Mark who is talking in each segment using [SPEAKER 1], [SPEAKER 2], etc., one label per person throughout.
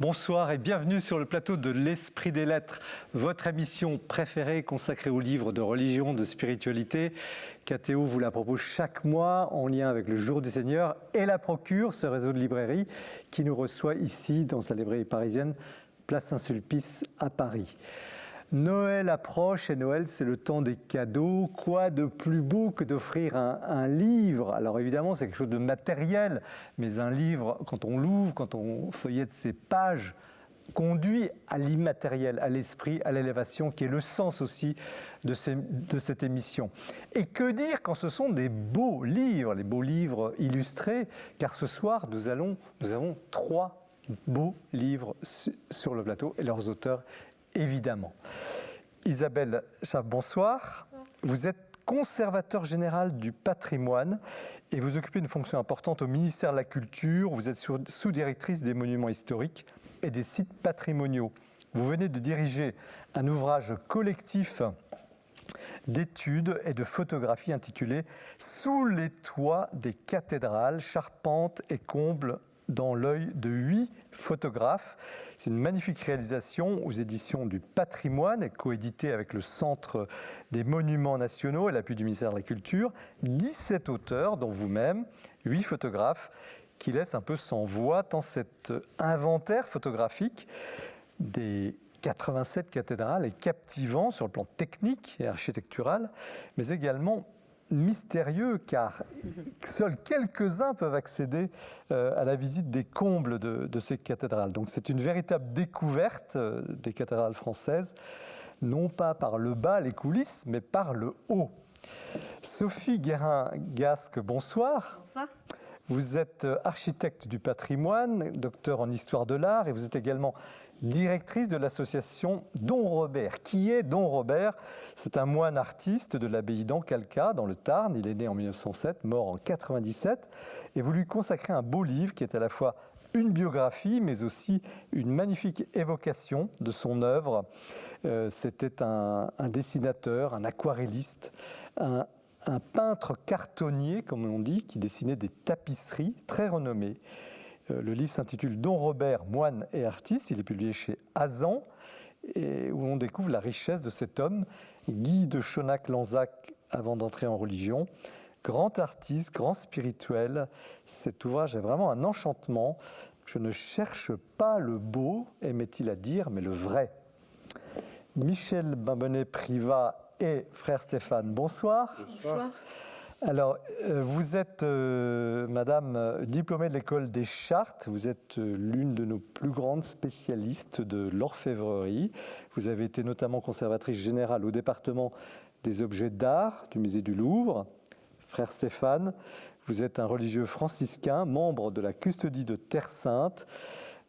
[SPEAKER 1] Bonsoir et bienvenue sur le plateau de l'Esprit des Lettres, votre émission préférée consacrée aux livres de religion, de spiritualité. KTO vous la propose chaque mois en lien avec le Jour du Seigneur et la Procure, ce réseau de librairies qui nous reçoit ici dans sa librairie parisienne, place Saint-Sulpice à Paris. Noël approche et Noël, c'est le temps des cadeaux. Quoi de plus beau que d'offrir un livre? Alors évidemment, c'est quelque chose de matériel, mais un livre, quand on l'ouvre, quand on feuillette ses pages, conduit à l'immatériel, à l'esprit, à l'élévation, qui est le sens aussi de cette émission. Et que dire quand ce sont des beaux livres, les beaux livres illustrés, car ce soir, nous avons 3 beaux livres sur le plateau et leurs auteurs évidemment. Isabelle Schaff, bonsoir. Vous êtes conservateur général du patrimoine et vous occupez une fonction importante au ministère de la Culture. Vous êtes sous-directrice des monuments historiques et des sites patrimoniaux. Vous venez de diriger un ouvrage collectif d'études et de photographies intitulé « Sous les toits des cathédrales, charpentes et combles dans l'œil de 8 photographes ». C'est une magnifique réalisation aux éditions du Patrimoine et coéditée avec le Centre des Monuments Nationaux et l'appui du ministère de la Culture. 17 auteurs, dont vous-même, 8 photographes, qui laissent un peu sans voix tant cet inventaire photographique des 87 cathédrales est captivant sur le plan technique et architectural, mais également mystérieux, car seuls quelques-uns peuvent accéder à la visite des combles de ces cathédrales. Donc c'est une véritable découverte des cathédrales françaises, non pas par le bas, les coulisses, mais par le haut. Sophie Guérin-Gasque, bonsoir.
[SPEAKER 2] Bonsoir.
[SPEAKER 1] Vous êtes architecte du patrimoine, docteur en histoire de l'art, et vous êtes également directrice de l'association Don Robert. Qui est Don Robert? C'est un moine artiste de l'abbaye d'Ancalca, dans le Tarn. Il est né en 1907, mort en 97. Et vous lui consacrez un beau livre qui est à la fois une biographie, mais aussi une magnifique évocation de son œuvre. C'était un dessinateur, un aquarelliste, un peintre cartonnier, comme on dit, qui dessinait des tapisseries très renommées. Le livre s'intitule Don Robert, moine et artiste. Il est publié chez Azan, et où on découvre la richesse de cet homme, Guy de Chaunac-Lanzac, avant d'entrer en religion. Grand artiste, grand spirituel. Cet ouvrage est vraiment un enchantement. Je ne cherche pas le beau, aimait-il à dire, mais le vrai. Michel Bambonnet-Privat et frère Stéphane, bonsoir.
[SPEAKER 2] Bonsoir.
[SPEAKER 1] Alors, vous êtes, madame, diplômée de l'école des Chartes. Vous êtes l'une de nos plus grandes spécialistes de l'orfèvrerie. Vous avez été notamment conservatrice générale au département des objets d'art du musée du Louvre. Frère Stéphane, vous êtes un religieux franciscain, membre de la custodie de Terre Sainte.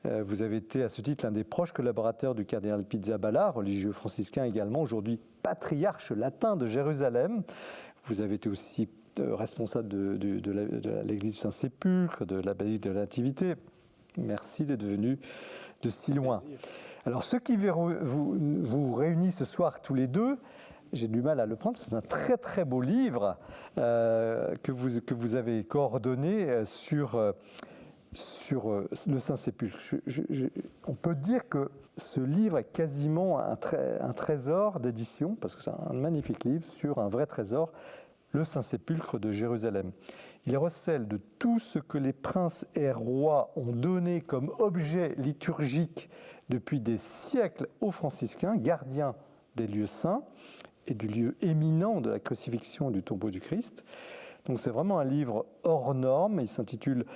[SPEAKER 1] Vous avez été à ce titre l'un des proches collaborateurs du cardinal Pizzaballa, religieux franciscain également, aujourd'hui patriarche latin de Jérusalem. Vous avez été aussi responsable de l'église du Saint-Sépulcre, de l'abbaye de la Nativité. Merci d'être venu de si loin. Alors, ce qui vous réunit ce soir tous les deux, j'ai du mal à le prendre, c'est un très très beau livre que vous avez coordonné sur le Saint-Sépulcre. On peut dire que ce livre est quasiment un trésor d'édition, parce que c'est un magnifique livre sur un vrai trésor, le Saint-Sépulcre de Jérusalem. Il recèle de tout ce que les princes et rois ont donné comme objet liturgique depuis des siècles aux franciscains, gardiens des lieux saints et du lieu éminent de la crucifixion du tombeau du Christ. Donc c'est vraiment un livre hors norme. Il s'intitule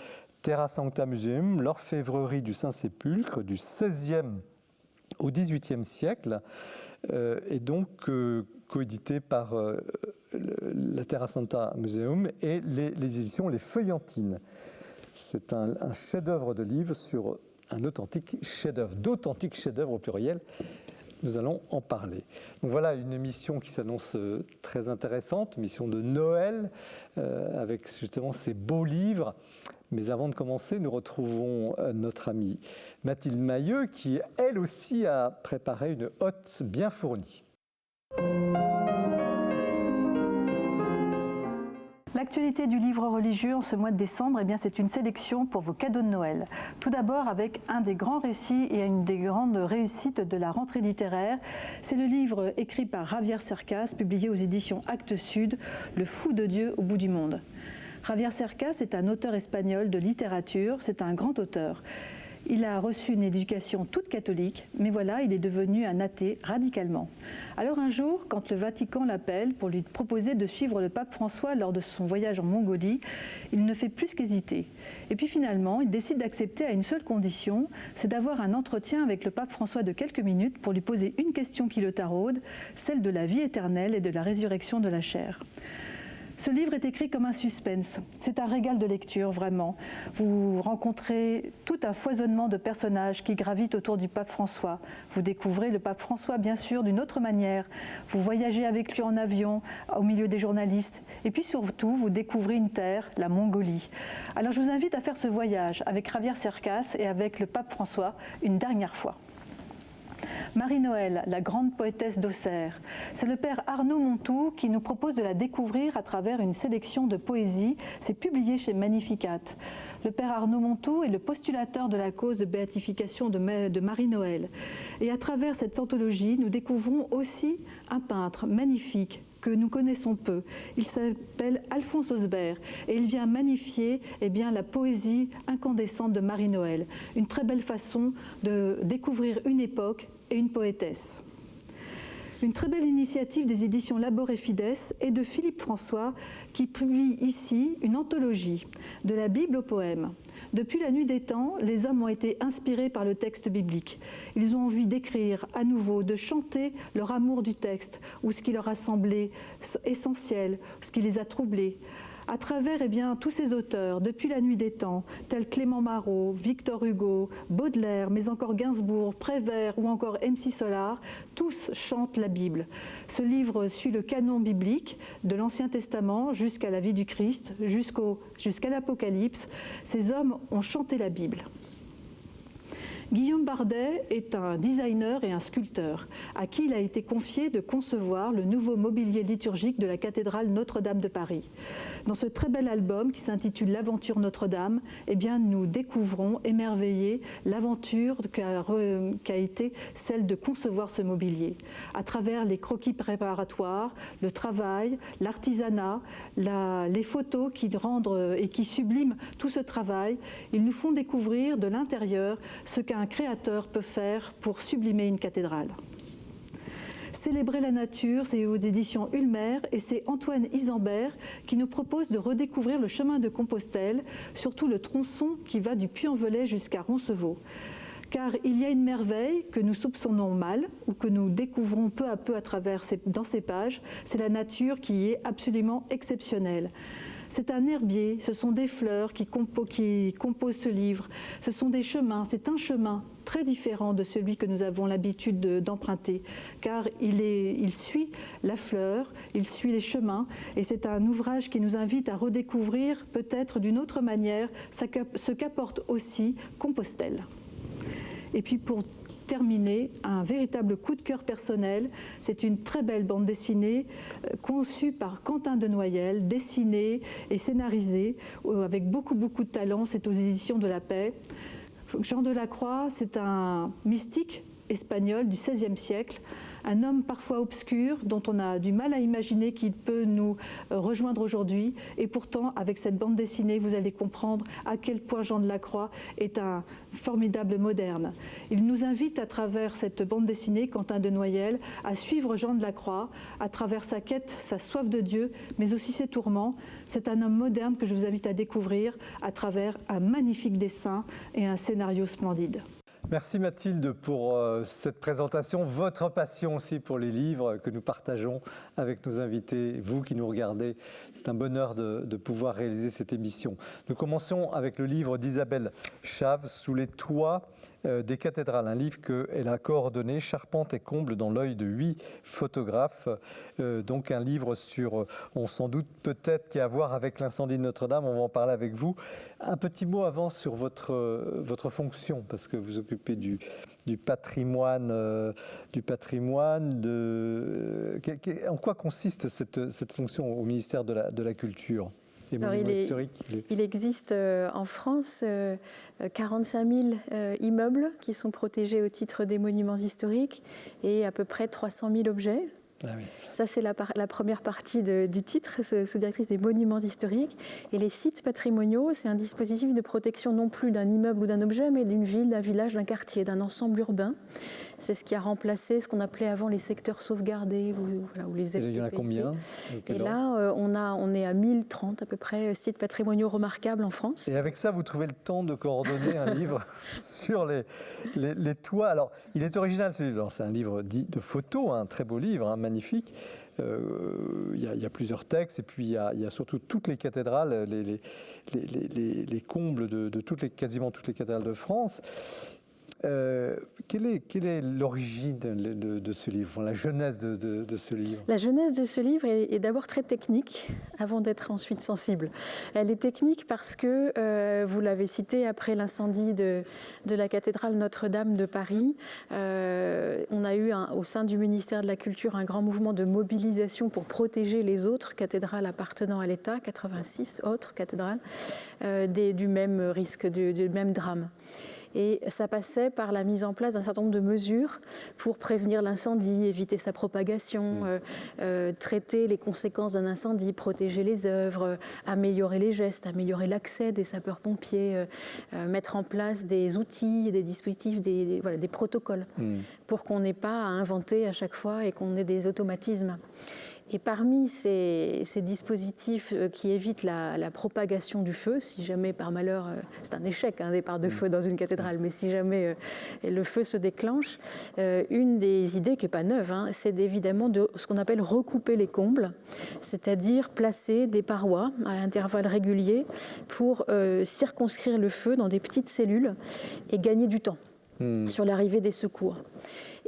[SPEAKER 1] Terra Sancta Museum, l'orfèvrerie du Saint-Sépulcre du XVIe au XVIIIe siècle, et donc coédité par la Terra Sancta Museum et les éditions Les Feuillantines. C'est un chef-d'œuvre de livre sur un authentique chef-d'œuvre, d'authentiques chefs-d'œuvre au pluriel. Nous allons en parler. Donc voilà une émission qui s'annonce très intéressante, une émission de Noël, avec justement ces beaux livres. Mais avant de commencer, nous retrouvons notre amie Mathilde Mailleux, qui elle aussi a préparé une hotte bien fournie.
[SPEAKER 3] La
[SPEAKER 2] l'actualité du livre religieux en ce mois de décembre, eh bien, c'est une sélection pour vos cadeaux de Noël. Tout d'abord avec un des grands récits et une des grandes réussites de la rentrée littéraire. C'est le livre écrit par Javier Cercas, publié aux éditions Actes Sud, Le fou de Dieu au bout du monde. Javier Cercas est un auteur espagnol de littérature, c'est un grand auteur. Il a reçu une éducation toute catholique, mais voilà, il est devenu un athée radicalement. Alors un jour, quand le Vatican l'appelle pour lui proposer de suivre le pape François lors de son voyage en Mongolie, il ne fait plus qu'hésiter. Et puis finalement, il décide d'accepter à une seule condition, c'est d'avoir un entretien avec le pape François de quelques minutes pour lui poser une question qui le taraude, celle de la vie éternelle et de la résurrection de la chair. Ce livre est écrit comme un suspense. C'est un régal de lecture, vraiment. Vous rencontrez tout un foisonnement de personnages qui gravitent autour du pape François. Vous découvrez le pape François, bien sûr, d'une autre manière. Vous voyagez avec lui en avion, au milieu des journalistes. Et puis surtout, vous découvrez une terre, la Mongolie. Alors je vous invite à faire ce voyage avec Javier Cercas et avec le pape François une dernière fois. Marie-Noël, la grande poétesse d'Auxerre. C'est le père Arnaud Montou qui nous propose de la découvrir à travers une sélection de poésie. C'est publié chez Magnificat. Le père Arnaud Montou est le postulateur de la cause de béatification de Marie-Noël. Et à travers cette anthologie, nous découvrons aussi un peintre magnifique que nous connaissons peu. Il s'appelle Alphonse Osbert et il vient magnifier la poésie incandescente de Marie-Noël. Une très belle façon de découvrir une époque et une poétesse. Une très belle initiative des éditions Labor et Fides et de Philippe François qui publie ici une anthologie de la Bible aux poèmes. Depuis la nuit des temps, les hommes ont été inspirés par le texte biblique. Ils ont envie d'écrire à nouveau, de chanter leur amour du texte ou ce qui leur a semblé essentiel, ce qui les a troublés. À travers tous ces auteurs, depuis la nuit des temps, tels Clément Marot, Victor Hugo, Baudelaire, mais encore Gainsbourg, Prévert ou encore MC Solar, tous chantent la Bible. Ce livre suit le canon biblique de l'Ancien Testament jusqu'à la vie du Christ, jusqu'à l'Apocalypse. Ces hommes ont chanté la Bible. Guillaume Bardet est un designer et un sculpteur, à qui il a été confié de concevoir le nouveau mobilier liturgique de la cathédrale Notre-Dame de Paris. Dans ce très bel album qui s'intitule L'aventure Notre-Dame, nous découvrons, émerveillés, l'aventure qu'a été celle de concevoir ce mobilier. À travers les croquis préparatoires, le travail, l'artisanat, les photos qui rendent et qui subliment tout ce travail, ils nous font découvrir de l'intérieur ce qu'un créateur peut faire pour sublimer une cathédrale. Célébrer la nature, c'est aux éditions Ulmer et c'est Antoine Isambert qui nous propose de redécouvrir le chemin de Compostelle, surtout le tronçon qui va du Puy-en-Velay jusqu'à Roncevaux. Car il y a une merveille que nous soupçonnons mal ou que nous découvrons peu à peu dans ces pages, c'est la nature qui est absolument exceptionnelle. C'est un herbier, ce sont des fleurs qui composent ce livre, ce sont des chemins, c'est un chemin très différent de celui que nous avons l'habitude d'emprunter, car il suit la fleur, il suit les chemins, et c'est un ouvrage qui nous invite à redécouvrir peut-être d'une autre manière ce qu'apporte aussi Compostelle. Et puis pour terminer, un véritable coup de cœur personnel. C'est une très belle bande dessinée conçue par Quentin Denoyel, dessinée et scénarisée avec beaucoup de talent. C'est aux éditions de La Paix. Jean Delacroix, c'est un mystique espagnol du XVIe siècle, un homme parfois obscur dont on a du mal à imaginer qu'il peut nous rejoindre aujourd'hui. Et pourtant, avec cette bande dessinée, vous allez comprendre à quel point Jean Delacroix est un formidable moderne. Il nous invite à travers cette bande dessinée, Quentin Denoyel, à suivre Jean Delacroix à travers sa quête, sa soif de Dieu, mais aussi ses tourments. C'est un homme moderne que je vous invite à découvrir à travers un magnifique dessin et un scénario splendide.
[SPEAKER 1] Merci Mathilde pour cette présentation, votre passion aussi pour les livres que nous partageons avec nos invités, vous qui nous regardez. C'est un bonheur de pouvoir réaliser cette émission. Nous commençons avec le livre d'Isabelle Chave, Sous les toits des cathédrales, un livre qu'elle a coordonné, charpente et comble dans l'œil de 8 photographes. Donc un livre sur, on s'en doute peut-être, qui a à voir avec l'incendie de Notre-Dame, on va en parler avec vous. Un petit mot avant sur votre fonction, parce que vous occupez du patrimoine. En quoi consiste cette fonction au ministère de la Culture ? les monuments historiques?
[SPEAKER 3] Il existe en France 45 000 immeubles qui sont protégés au titre des monuments historiques et à peu près 300 000 objets.
[SPEAKER 1] Ah oui.
[SPEAKER 3] Ça, c'est la première partie du titre, sous-directrice des monuments historiques. Et les sites patrimoniaux, c'est un dispositif de protection non plus d'un immeuble ou d'un objet, mais d'une ville, d'un village, d'un quartier, d'un ensemble urbain. C'est ce qui a remplacé ce qu'on appelait avant les secteurs sauvegardés ou les
[SPEAKER 1] Il y en a combien?
[SPEAKER 3] Et là, on est à 1030 à peu près sites patrimoniaux remarquables en France.
[SPEAKER 1] Et avec ça, vous trouvez le temps de coordonner un livre sur les toits. Alors, il est original ce livre. C'est un livre dit de photos, un très beau livre, magnifique. Il y a plusieurs textes et puis il y a surtout toutes les cathédrales, les combles de quasiment toutes les cathédrales de France. Quelle est l'origine de ce livre, enfin, la genèse de ce livre?
[SPEAKER 3] La genèse de ce livre est d'abord très technique, avant d'être ensuite sensible. Elle est technique parce que, vous l'avez cité, après l'incendie de la cathédrale Notre-Dame de Paris, on a eu au sein du ministère de la Culture un grand mouvement de mobilisation pour protéger les autres cathédrales appartenant à l'État, 86 autres cathédrales, du même risque, du même drame. Et ça passait par la mise en place d'un certain nombre de mesures pour prévenir l'incendie, éviter sa propagation, traiter les conséquences d'un incendie, protéger les œuvres, améliorer les gestes, améliorer l'accès des sapeurs-pompiers, mettre en place des outils, des dispositifs, des protocoles, pour qu'on n'ait pas à inventer à chaque fois et qu'on ait des automatismes. Et parmi ces dispositifs qui évitent la propagation du feu, si jamais par malheur, c'est un échec, un départ de feu dans une cathédrale, mais si jamais le feu se déclenche, une des idées qui n'est pas neuve, c'est évidemment de ce qu'on appelle recouper les combles, c'est-à-dire placer des parois à intervalles réguliers pour circonscrire le feu dans des petites cellules et gagner du temps sur l'arrivée des secours.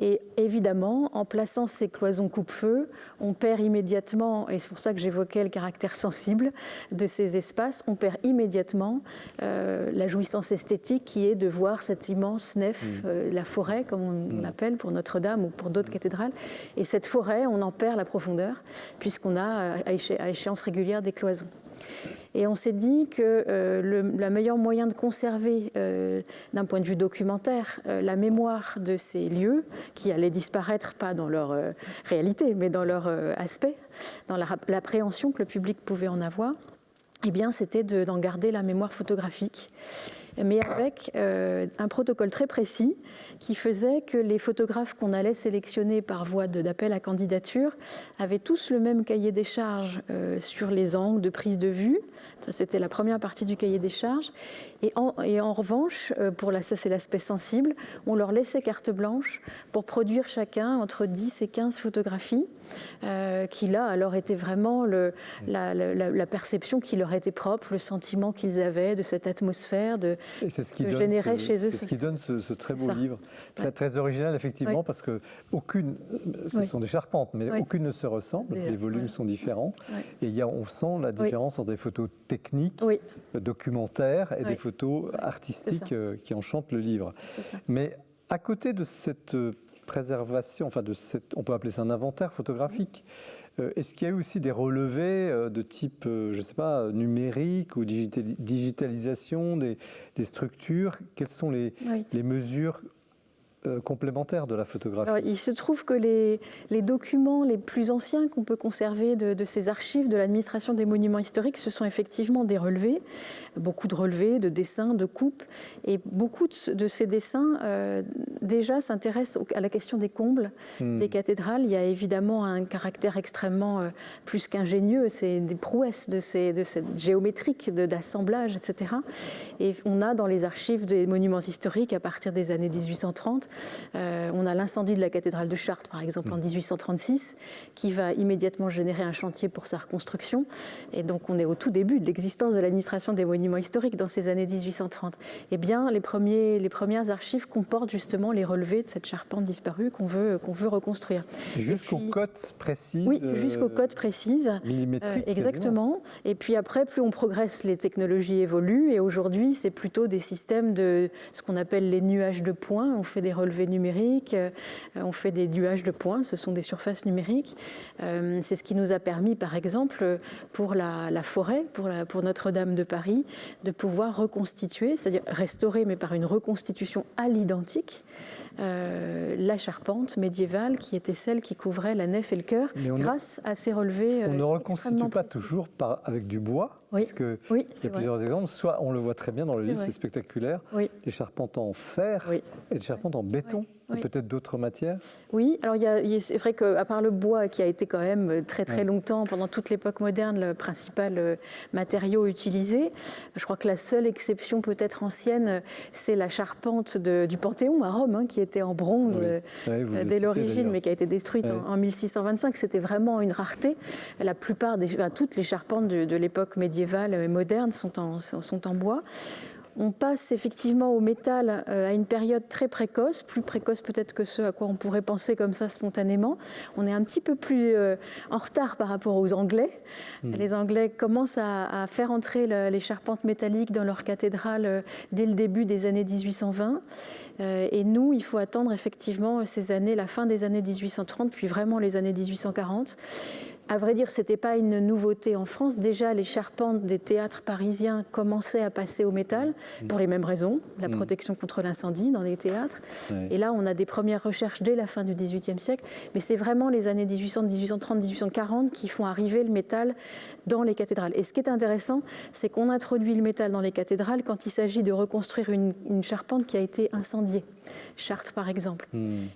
[SPEAKER 3] Et évidemment, en plaçant ces cloisons coupe-feu, on perd immédiatement, et c'est pour ça que j'évoquais le caractère sensible de ces espaces, on perd immédiatement la jouissance esthétique qui est de voir cette immense nef, la forêt, comme on l'appelle pour Notre-Dame ou pour d'autres cathédrales. Et cette forêt, on en perd la profondeur, puisqu'on a à échéance régulière des cloisons. Et on s'est dit que le meilleur moyen de conserver, d'un point de vue documentaire, la mémoire de ces lieux, qui allaient disparaître pas dans leur réalité, mais dans leur aspect, dans l'appréhension que le public pouvait en avoir, eh bien, c'était d'en garder la mémoire photographique, mais avec un protocole très précis qui faisait que les photographes qu'on allait sélectionner par voie d'appel à candidature avaient tous le même cahier des charges sur les angles de prise de vue. Ça, c'était la première partie du cahier des charges. Et en revanche, ça c'est l'aspect sensible, on leur laissait carte blanche pour produire chacun entre 10 et 15 photographies qui là alors était vraiment la perception qui leur était propre, le sentiment qu'ils avaient de cette atmosphère que générait chez eux.
[SPEAKER 1] C'est ce qui donne ce très beau livre, très original effectivement, parce que ce sont des charpentes, mais aucune ne se ressemble, les volumes sont différents, et on sent la différence entre des photos techniques, documentaires, et des photos artistiques qui enchantent le livre. Mais à côté de cette préservation, on peut appeler ça un inventaire photographique, est-ce qu'il y a eu aussi des relevés de type, je ne sais pas, numérique ou digitalisation des structures? Quelles sont les mesures complémentaires de la photographie?
[SPEAKER 3] Alors, il se trouve que les documents les plus anciens qu'on peut conserver de ces archives de l'administration des monuments historiques, ce sont effectivement des relevés, beaucoup de relevés, de dessins, de coupes, et beaucoup de ces dessins déjà s'intéressent à la question des combles des cathédrales. Il y a évidemment un caractère extrêmement plus qu'ingénieux, c'est des prouesses de cette géométrique, d'assemblage, etc. Et on a dans les archives des monuments historiques, à partir des années 1830, on a l'incendie de la cathédrale de Chartres, par exemple, en 1836, qui va immédiatement générer un chantier pour sa reconstruction. Et donc, on est au tout début de l'existence de l'administration des monuments historiques dans ces années 1830. Eh bien, les premières archives comportent justement les relevés de cette charpente disparue qu'on veut reconstruire.
[SPEAKER 1] Jusqu'aux cotes précises.
[SPEAKER 3] Oui, jusqu'aux cotes précises.
[SPEAKER 1] Millimétriques.
[SPEAKER 3] Exactement. Et puis après, plus on progresse, les technologies évoluent. Et aujourd'hui, c'est plutôt des systèmes de ce qu'on appelle les nuages de points. On fait des relevés relevés numériques, on fait des duages de points, ce sont des surfaces numériques. C'est ce qui nous a permis, par exemple, pour la forêt, pour Notre-Dame de Paris, de pouvoir reconstituer, c'est-à-dire restaurer, mais par une reconstitution à l'identique, la charpente médiévale qui était celle qui couvrait la nef et le chœur grâce à ces relevés.
[SPEAKER 1] On ne reconstitue pas toujours avec du bois, parce qu'il y a plusieurs exemples. Soit on le voit très bien dans le livre, c'est spectaculaire, des charpentes en fer et des charpentes en béton. Peut-être d'autres matières?
[SPEAKER 3] Oui, alors c'est vrai qu'à part le bois qui a été quand même très très longtemps, pendant toute l'époque moderne, le principal matériau utilisé, je crois que la seule exception peut-être ancienne, c'est la charpente du Panthéon à Rome, qui était en bronze dès l'origine, mais qui a été détruite en 1625. C'était vraiment une rareté. La plupart, toutes les charpentes de l'époque médiévale et moderne sont en bois. On passe effectivement au métal à une période très précoce, plus précoce peut-être que ce à quoi on pourrait penser comme ça spontanément. On est un petit peu plus en retard par rapport aux Anglais. Les Anglais commencent à faire entrer les charpentes métalliques dans leur cathédrale dès le début des années 1820. Et nous, il faut attendre effectivement ces années, la fin des années 1830, puis vraiment les années 1840. À vrai dire, ce n'était pas une nouveauté en France. Déjà, les charpentes des théâtres parisiens commençaient à passer au métal, pour les mêmes raisons, la protection contre l'incendie dans les théâtres. Et là, on a des premières recherches dès la fin du XVIIIe siècle. Mais c'est vraiment les années 1800, 1830, 1840 qui font arriver le métal dans les cathédrales. Et ce qui est intéressant, c'est qu'on introduit le métal dans les cathédrales quand il s'agit de reconstruire une charpente qui a été incendiée. Chartres, par exemple.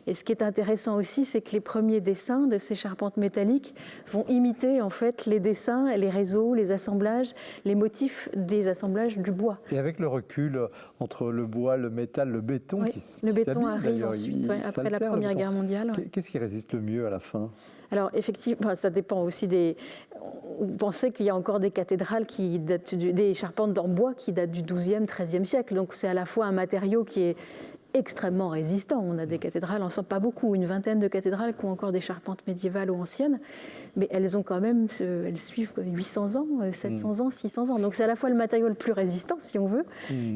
[SPEAKER 3] Et ce qui est intéressant aussi, c'est que les premiers dessins de ces charpentes métalliques vont imiter en fait les dessins, les réseaux, les assemblages, les motifs des assemblages du bois.
[SPEAKER 1] Et avec le recul entre le bois, le métal, le béton,
[SPEAKER 3] le béton arrive ensuite, après la Première Guerre mondiale.
[SPEAKER 1] Qu'est-ce qui résiste le mieux à la fin ?
[SPEAKER 3] Alors effectivement, ça dépend aussi des... Vous pensez qu'il y a encore des cathédrales qui datent des charpentes en bois qui datent du XIIe, XIIIe siècle. Donc c'est à la fois un matériau qui est extrêmement résistant. On a des cathédrales, on ne sent pas beaucoup, une vingtaine de cathédrales qui ont encore des charpentes médiévales ou anciennes, mais elles ont quand même, elles suivent 800 ans, 700 ans, 600 ans. Donc c'est à la fois le matériau le plus résistant, si on veut,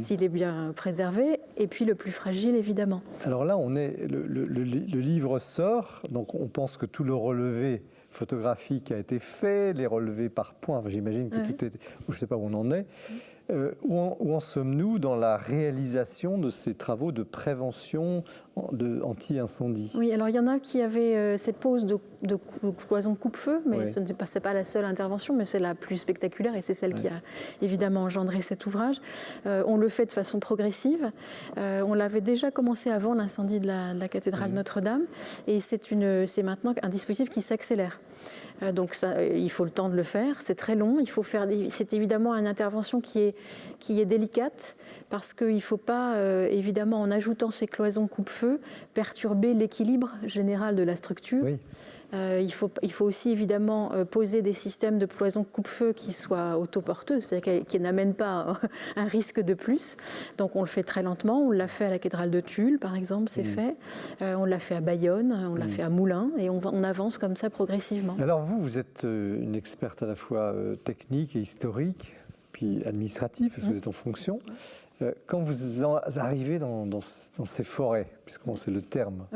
[SPEAKER 3] s'il est bien préservé, et puis le plus fragile, évidemment. Alors là,
[SPEAKER 1] le livre sort, donc on pense que tout le relevé photographique a été fait, les relevés par points, enfin, j'imagine que tout est... Je ne sais pas où on en est. Où en sommes-nous dans la réalisation de ces travaux de prévention anti-incendie ?
[SPEAKER 3] Oui, alors il y en a qui avaient ces poses de cloisons coupe-feu, mais ce n'est pas la seule intervention, mais c'est la plus spectaculaire et c'est celle qui a évidemment engendré cet ouvrage. On le fait de façon progressive. On l'avait déjà commencé avant l'incendie de la cathédrale Notre-Dame et c'est maintenant un dispositif qui s'accélère. Donc ça, il faut le temps de le faire, c'est très long, c'est évidemment une intervention qui est délicate parce qu'il ne faut pas, évidemment, en ajoutant ces cloisons coupe-feu, perturber l'équilibre général de la structure. Oui. Il faut aussi évidemment poser des systèmes de cloisons coupe-feu qui soient autoporteux, c'est-à-dire qui n'amènent pas un risque de plus. Donc on le fait très lentement. On l'a fait à la cathédrale de Tulle, par exemple, c'est fait. On l'a fait à Bayonne, on l'a fait à Moulins, et on avance comme ça progressivement.
[SPEAKER 1] Alors vous êtes une experte à la fois technique et historique, puis administrative, parce que vous êtes en fonction. Quand vous arrivez dans ces forêts, puisque c'est le terme,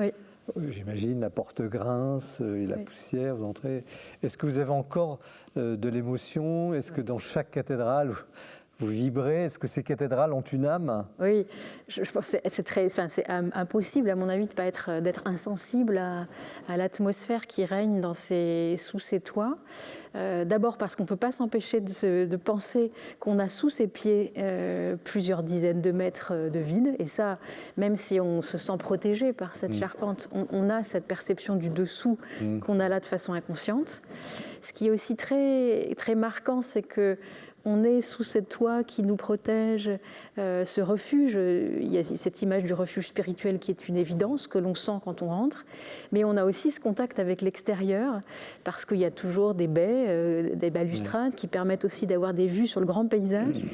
[SPEAKER 1] j'imagine la porte grince et la poussière, vous entrez. Est-ce que vous avez encore de l'émotion ? Est-ce que dans chaque cathédrale, vous vibrez ? Est-ce que ces cathédrales ont une âme ?
[SPEAKER 3] Oui, je pense que c'est impossible, à mon avis, d'être insensible à l'atmosphère qui règne sous ces toits. D'abord parce qu'on ne peut pas s'empêcher de penser qu'on a sous ses pieds plusieurs dizaines de mètres de vide. Et ça, même si on se sent protégé par cette charpente, on a cette perception du dessous qu'on a là de façon inconsciente. Ce qui est aussi très, très marquant, c'est que on est sous cette toit qui nous protège, ce refuge. Il y a cette image du refuge spirituel qui est une évidence, que l'on sent quand on rentre. Mais on a aussi ce contact avec l'extérieur, parce qu'il y a toujours des baies, des balustrades qui permettent aussi d'avoir des vues sur le grand paysage.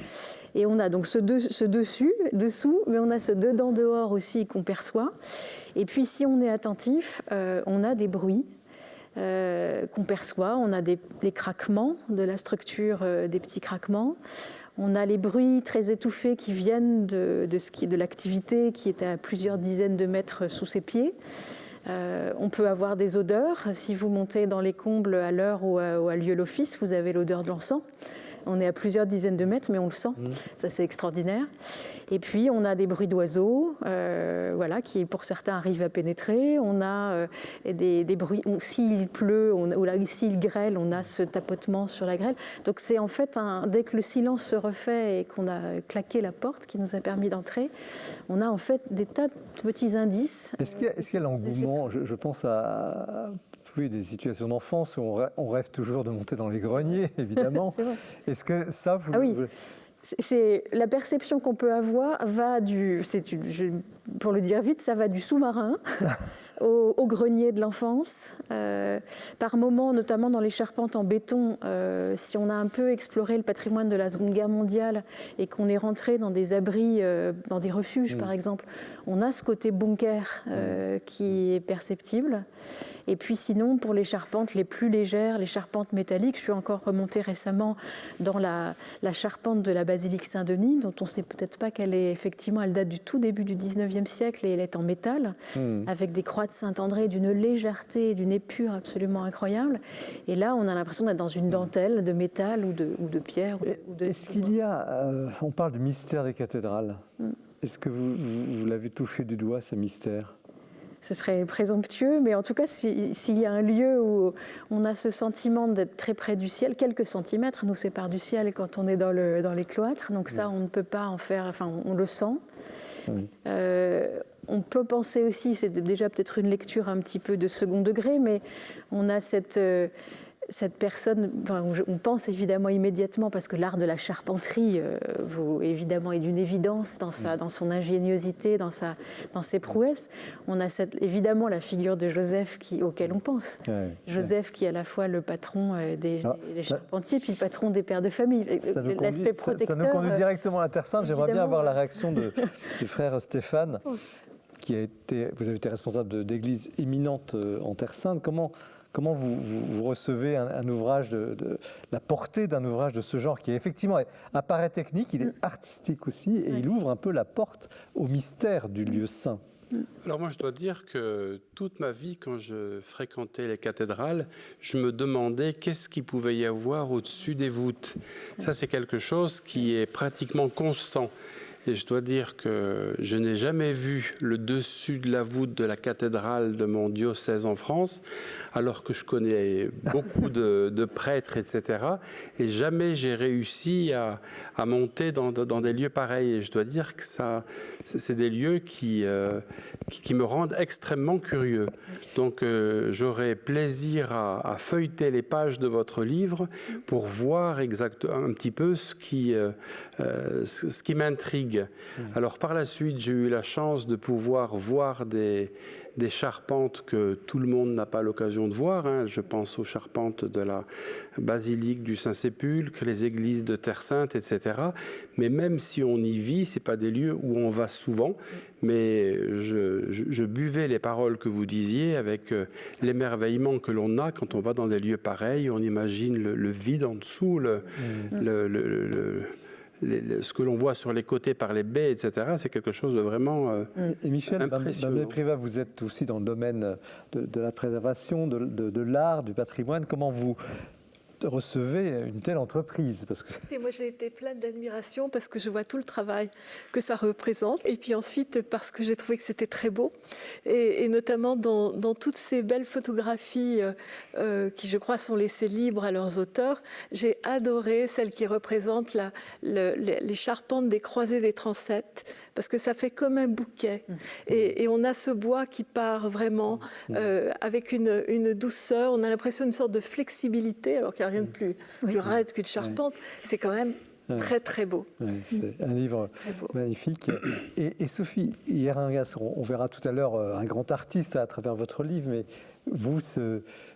[SPEAKER 3] Et on a donc ce dessous, mais on a ce dedans dehors aussi qu'on perçoit. Et puis si on est attentif, on a des bruits qu'on perçoit, on a les craquements de la structure, des petits craquements, On a les bruits très étouffés qui viennent de l'activité qui est à plusieurs dizaines de mètres sous ses pieds. On peut avoir des odeurs. Si vous montez dans les combles à l'heure où a lieu l'office, vous avez l'odeur de l'encens. On est à plusieurs dizaines de mètres, mais on le sent. Ça, c'est extraordinaire. Et puis, on a des bruits d'oiseaux, voilà, qui, pour certains, arrivent à pénétrer. On a des bruits. S'il pleut, s'il grêle, on a ce tapotement sur la grêle. Donc, c'est en fait, dès que le silence se refait et qu'on a claqué la porte qui nous a permis d'entrer, on a en fait des tas de petits indices.
[SPEAKER 1] Est-ce qu'il y a l'engouement, je pense à... Oui, des situations d'enfance où on rêve toujours de monter dans les greniers, évidemment.
[SPEAKER 3] C'est vrai.
[SPEAKER 1] Est-ce que ça, vous...
[SPEAKER 3] Ah oui. C'est la perception qu'on peut avoir pour le dire vite, ça va du sous-marin au grenier de l'enfance. Par moments, notamment dans les charpentes en béton, si on a un peu exploré le patrimoine de la Seconde Guerre mondiale et qu'on est rentré dans des abris, dans des refuges par exemple, on a ce côté bunker qui est perceptible. Et puis sinon, pour les charpentes les plus légères, les charpentes métalliques, je suis encore remontée récemment dans la charpente de la basilique Saint-Denis, dont on ne sait peut-être pas qu'elle est effectivement, elle date du tout début du 19e siècle et elle est en métal, avec des croix de Saint-André d'une légèreté, d'une épure absolument incroyable. Et là, on a l'impression d'être dans une dentelle de métal ou de pierre.
[SPEAKER 1] Est-ce qu'il y a, on parle du mystère des cathédrales, est-ce que vous l'avez touché du doigt, ce mystère ?
[SPEAKER 3] Ce serait présomptueux, mais en tout cas, s'il y a un lieu où on a ce sentiment d'être très près du ciel, quelques centimètres nous séparent du ciel quand on est dans les cloîtres, donc ça, on ne peut pas en faire, enfin, on le sent. Oui. On peut penser aussi, c'est déjà peut-être une lecture un petit peu de second degré, mais on a cette personne, enfin, on pense évidemment immédiatement, parce que l'art de la charpenterie évidemment est d'une évidence dans son ingéniosité, dans ses prouesses. On a évidemment la figure de Joseph auquel on pense. Ouais, Joseph qui est à la fois le patron des charpentiers, puis le patron des pères de famille.
[SPEAKER 1] L'aspect protecteur. Ça nous conduit directement à la Terre Sainte. J'aimerais bien avoir la réaction du frère Stéphane, vous avez été responsable d'églises éminentes en Terre Sainte. Comment vous recevez un ouvrage, la portée d'un ouvrage de ce genre qui effectivement apparaît technique, il est artistique aussi, et il ouvre un peu la porte au mystère du lieu saint.
[SPEAKER 4] Alors moi, je dois dire que toute ma vie, quand je fréquentais les cathédrales, je me demandais qu'est-ce qu'il pouvait y avoir au-dessus des voûtes. Ça, c'est quelque chose qui est pratiquement constant. Et je dois dire que je n'ai jamais vu le dessus de la voûte de la cathédrale de mon diocèse en France, alors que je connais beaucoup de prêtres, etc. Et jamais j'ai réussi à monter dans des lieux pareils. Et je dois dire que c'est des lieux qui me rendent extrêmement curieux. Donc j'aurais plaisir à feuilleter les pages de votre livre pour voir un petit peu ce qui m'intrigue. Alors par la suite, j'ai eu la chance de pouvoir voir des charpentes que tout le monde n'a pas l'occasion de voir. Je pense aux charpentes de la basilique du Saint-Sépulcre, les églises de Terre Sainte, etc. Mais même si on y vit, ce n'est pas des lieux où on va souvent. Mais je buvais les paroles que vous disiez avec l'émerveillement que l'on a quand on va dans des lieux pareils. On imagine le vide en dessous, ce que l'on voit sur les côtés par les baies, etc., c'est quelque chose de vraiment
[SPEAKER 1] Et Michel,
[SPEAKER 4] impressionnant.
[SPEAKER 1] Mme Privat, vous êtes aussi dans le domaine de la préservation, de l'art, du patrimoine. Comment vous recevez une telle entreprise?
[SPEAKER 5] Et moi, j'ai été pleine d'admiration parce que je vois tout le travail que ça représente. Et puis ensuite, parce que j'ai trouvé que c'était très beau. Et notamment dans toutes ces belles photographies qui, je crois, sont laissées libres à leurs auteurs, j'ai adoré celles qui représentent les charpentes des croisées des transepts, parce que ça fait comme un bouquet. Et on a ce bois qui part vraiment avec une douceur. On a l'impression d'une sorte de flexibilité, alors qu'il n'y a rien de plus raide qu'une charpente. C'est quand même très très beau.
[SPEAKER 1] C'est un livre magnifique. Et Sophie Hierangas, on verra tout à l'heure un grand artiste à travers votre livre, mais vous,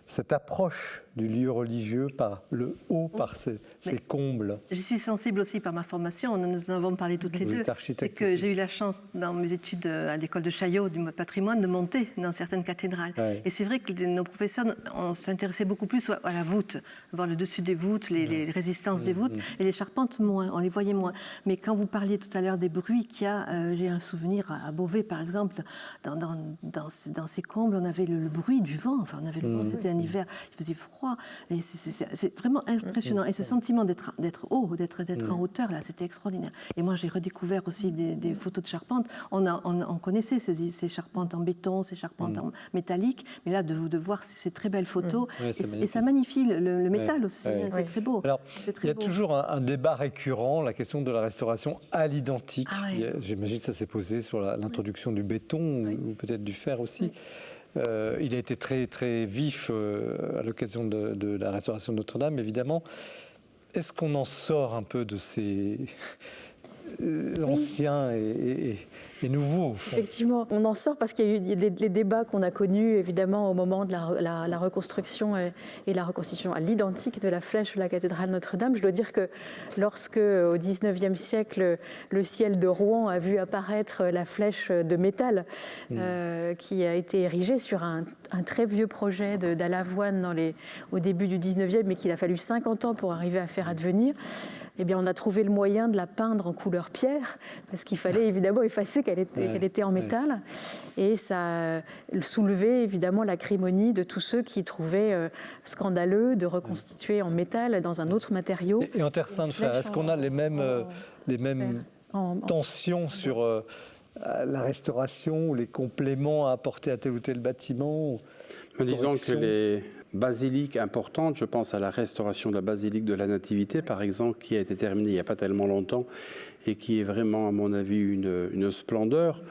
[SPEAKER 1] cette approche du lieu religieux par le haut, par ces combles.
[SPEAKER 6] Je suis sensible aussi par ma formation, nous en avons parlé toutes les deux. C'est que j'ai eu la chance, dans mes études à l'école de Chaillot, du patrimoine, de monter dans certaines cathédrales. Ouais. Et c'est vrai que nos professeurs, on s'intéressait beaucoup plus à la voûte, voir le dessus des voûtes, les résistances des voûtes, et les charpentes moins, on les voyait moins. Mais quand vous parliez tout à l'heure des bruits qu'il y a, j'ai un souvenir à Beauvais, par exemple, dans ces combles, on avait le bruit du vent, enfin on avait le vent, c'était un hiver, il faisait froid, et c'est vraiment impressionnant. Et ce sentiment d'être haut, d'être en hauteur, là, c'était extraordinaire. Et moi, j'ai redécouvert aussi des photos de charpentes. On connaissait ces charpentes en béton, ces charpentes en métallique, mais là, de voir ces très belles photos, et ça magnifie le métal aussi, c'est très beau.
[SPEAKER 1] Alors, il y a toujours un débat récurrent, la question de la restauration à l'identique. J'imagine que ça s'est posé sur l'introduction du béton, ou peut-être du fer aussi. Il a été très, très vif à l'occasion de la restauration de Notre-Dame, évidemment. Est-ce qu'on en sort un peu de ces anciens et nouveaux?
[SPEAKER 3] Effectivement, on en sort parce qu'il y a eu les débats qu'on a connus, évidemment, au moment de la reconstruction et la reconstitution à l'identique de la flèche de la cathédrale Notre-Dame. Je dois dire que lorsque, au XIXe siècle, le ciel de Rouen a vu apparaître la flèche de métal qui a été érigée sur un très vieux projet d'Alavoine au début du XIXe, mais qu'il a fallu 50 ans pour arriver à faire advenir, eh bien, on a trouvé le moyen de la peindre en couleur pierre, parce qu'il fallait évidemment effacer qu'elle était en métal. Et ça a soulevé évidemment l'acrimonie de tous ceux qui trouvaient scandaleux de reconstituer en métal dans un autre matériau.
[SPEAKER 1] Et en Terre Sainte, frère, est-ce qu'on a les mêmes tensions sur la restauration ou les compléments à apporter à tel ou tel bâtiment?
[SPEAKER 4] Disons que les basiliques importantes, je pense à la restauration de la basilique de la Nativité, par exemple, qui a été terminée il n'y a pas tellement longtemps et qui est vraiment, à mon avis, une splendeur.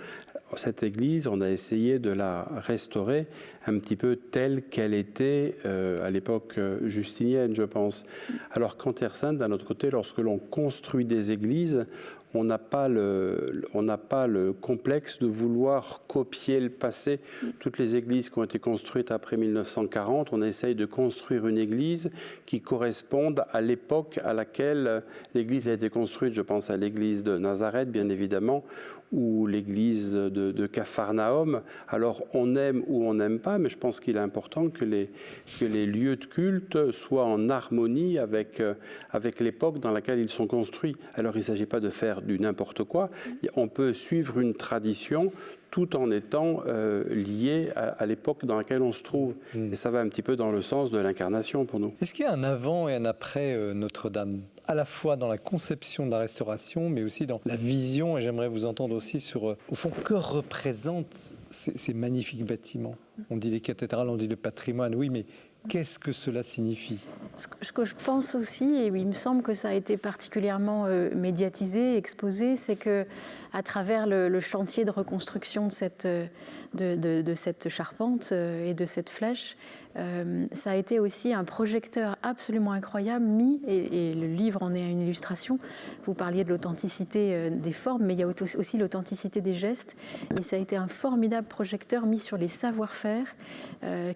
[SPEAKER 4] Cette église, on a essayé de la restaurer un petit peu telle qu'elle était à l'époque justinienne, je pense. Alors qu'en Terre Sainte, d'un autre côté, lorsque l'on construit des églises, on n'a pas le complexe de vouloir copier le passé. Toutes les églises qui ont été construites après 1940, on essaye de construire une église qui corresponde à l'époque à laquelle l'église a été construite. Je pense à l'église de Nazareth, bien évidemment, ou l'église de Capharnaüm. Alors, on aime ou on n'aime pas, mais je pense qu'il est important que les lieux de culte soient en harmonie avec l'époque dans laquelle ils sont construits. Alors, il ne s'agit pas de faire du n'importe quoi. On peut suivre une tradition tout en étant lié à l'époque dans laquelle on se trouve. Et ça va un petit peu dans le sens de l'incarnation pour nous.
[SPEAKER 1] Est-ce qu'il y a un avant et un après Notre-Dame, à la fois dans la conception de la restauration, mais aussi dans la vision, et j'aimerais vous entendre aussi sur, au fond, que représentent ces magnifiques bâtiments? On dit les cathédrales, on dit le patrimoine, oui, mais qu'est-ce que cela signifie?
[SPEAKER 3] Ce que je pense aussi, et il me semble que ça a été particulièrement médiatisé, exposé, c'est que à travers le chantier de reconstruction de cette charpente et de cette flèche, ça a été aussi un projecteur absolument incroyable mis, et le livre en est une illustration. Vous parliez de l'authenticité des formes, mais il y a aussi l'authenticité des gestes. Et ça a été un formidable projecteur mis sur les savoir-faire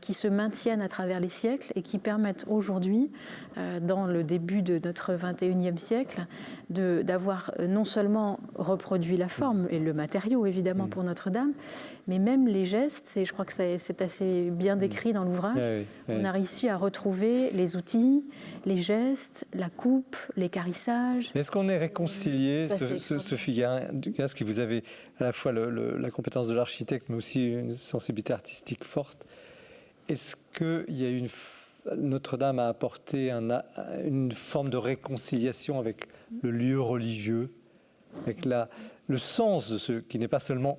[SPEAKER 3] qui se maintiennent à travers les siècles et qui permettent aujourd'hui, dans le début de notre 21e siècle, d'avoir non seulement reproduit la forme et le matériau, évidemment, pour Notre-Dame, mais même les gestes, et je crois que c'est assez bien décrit dans l'ouvrage. On a réussi à retrouver les outils, les gestes, la coupe, les carissages.
[SPEAKER 1] Est-ce qu'on est réconcilié, Sophie Gasque, vous avez à la fois la compétence de l'architecte, mais aussi une sensibilité artistique forte. Est-ce qu'il y a Notre-Dame a apporté une forme de réconciliation avec le lieu religieux, avec le sens de ce qui n'est pas seulement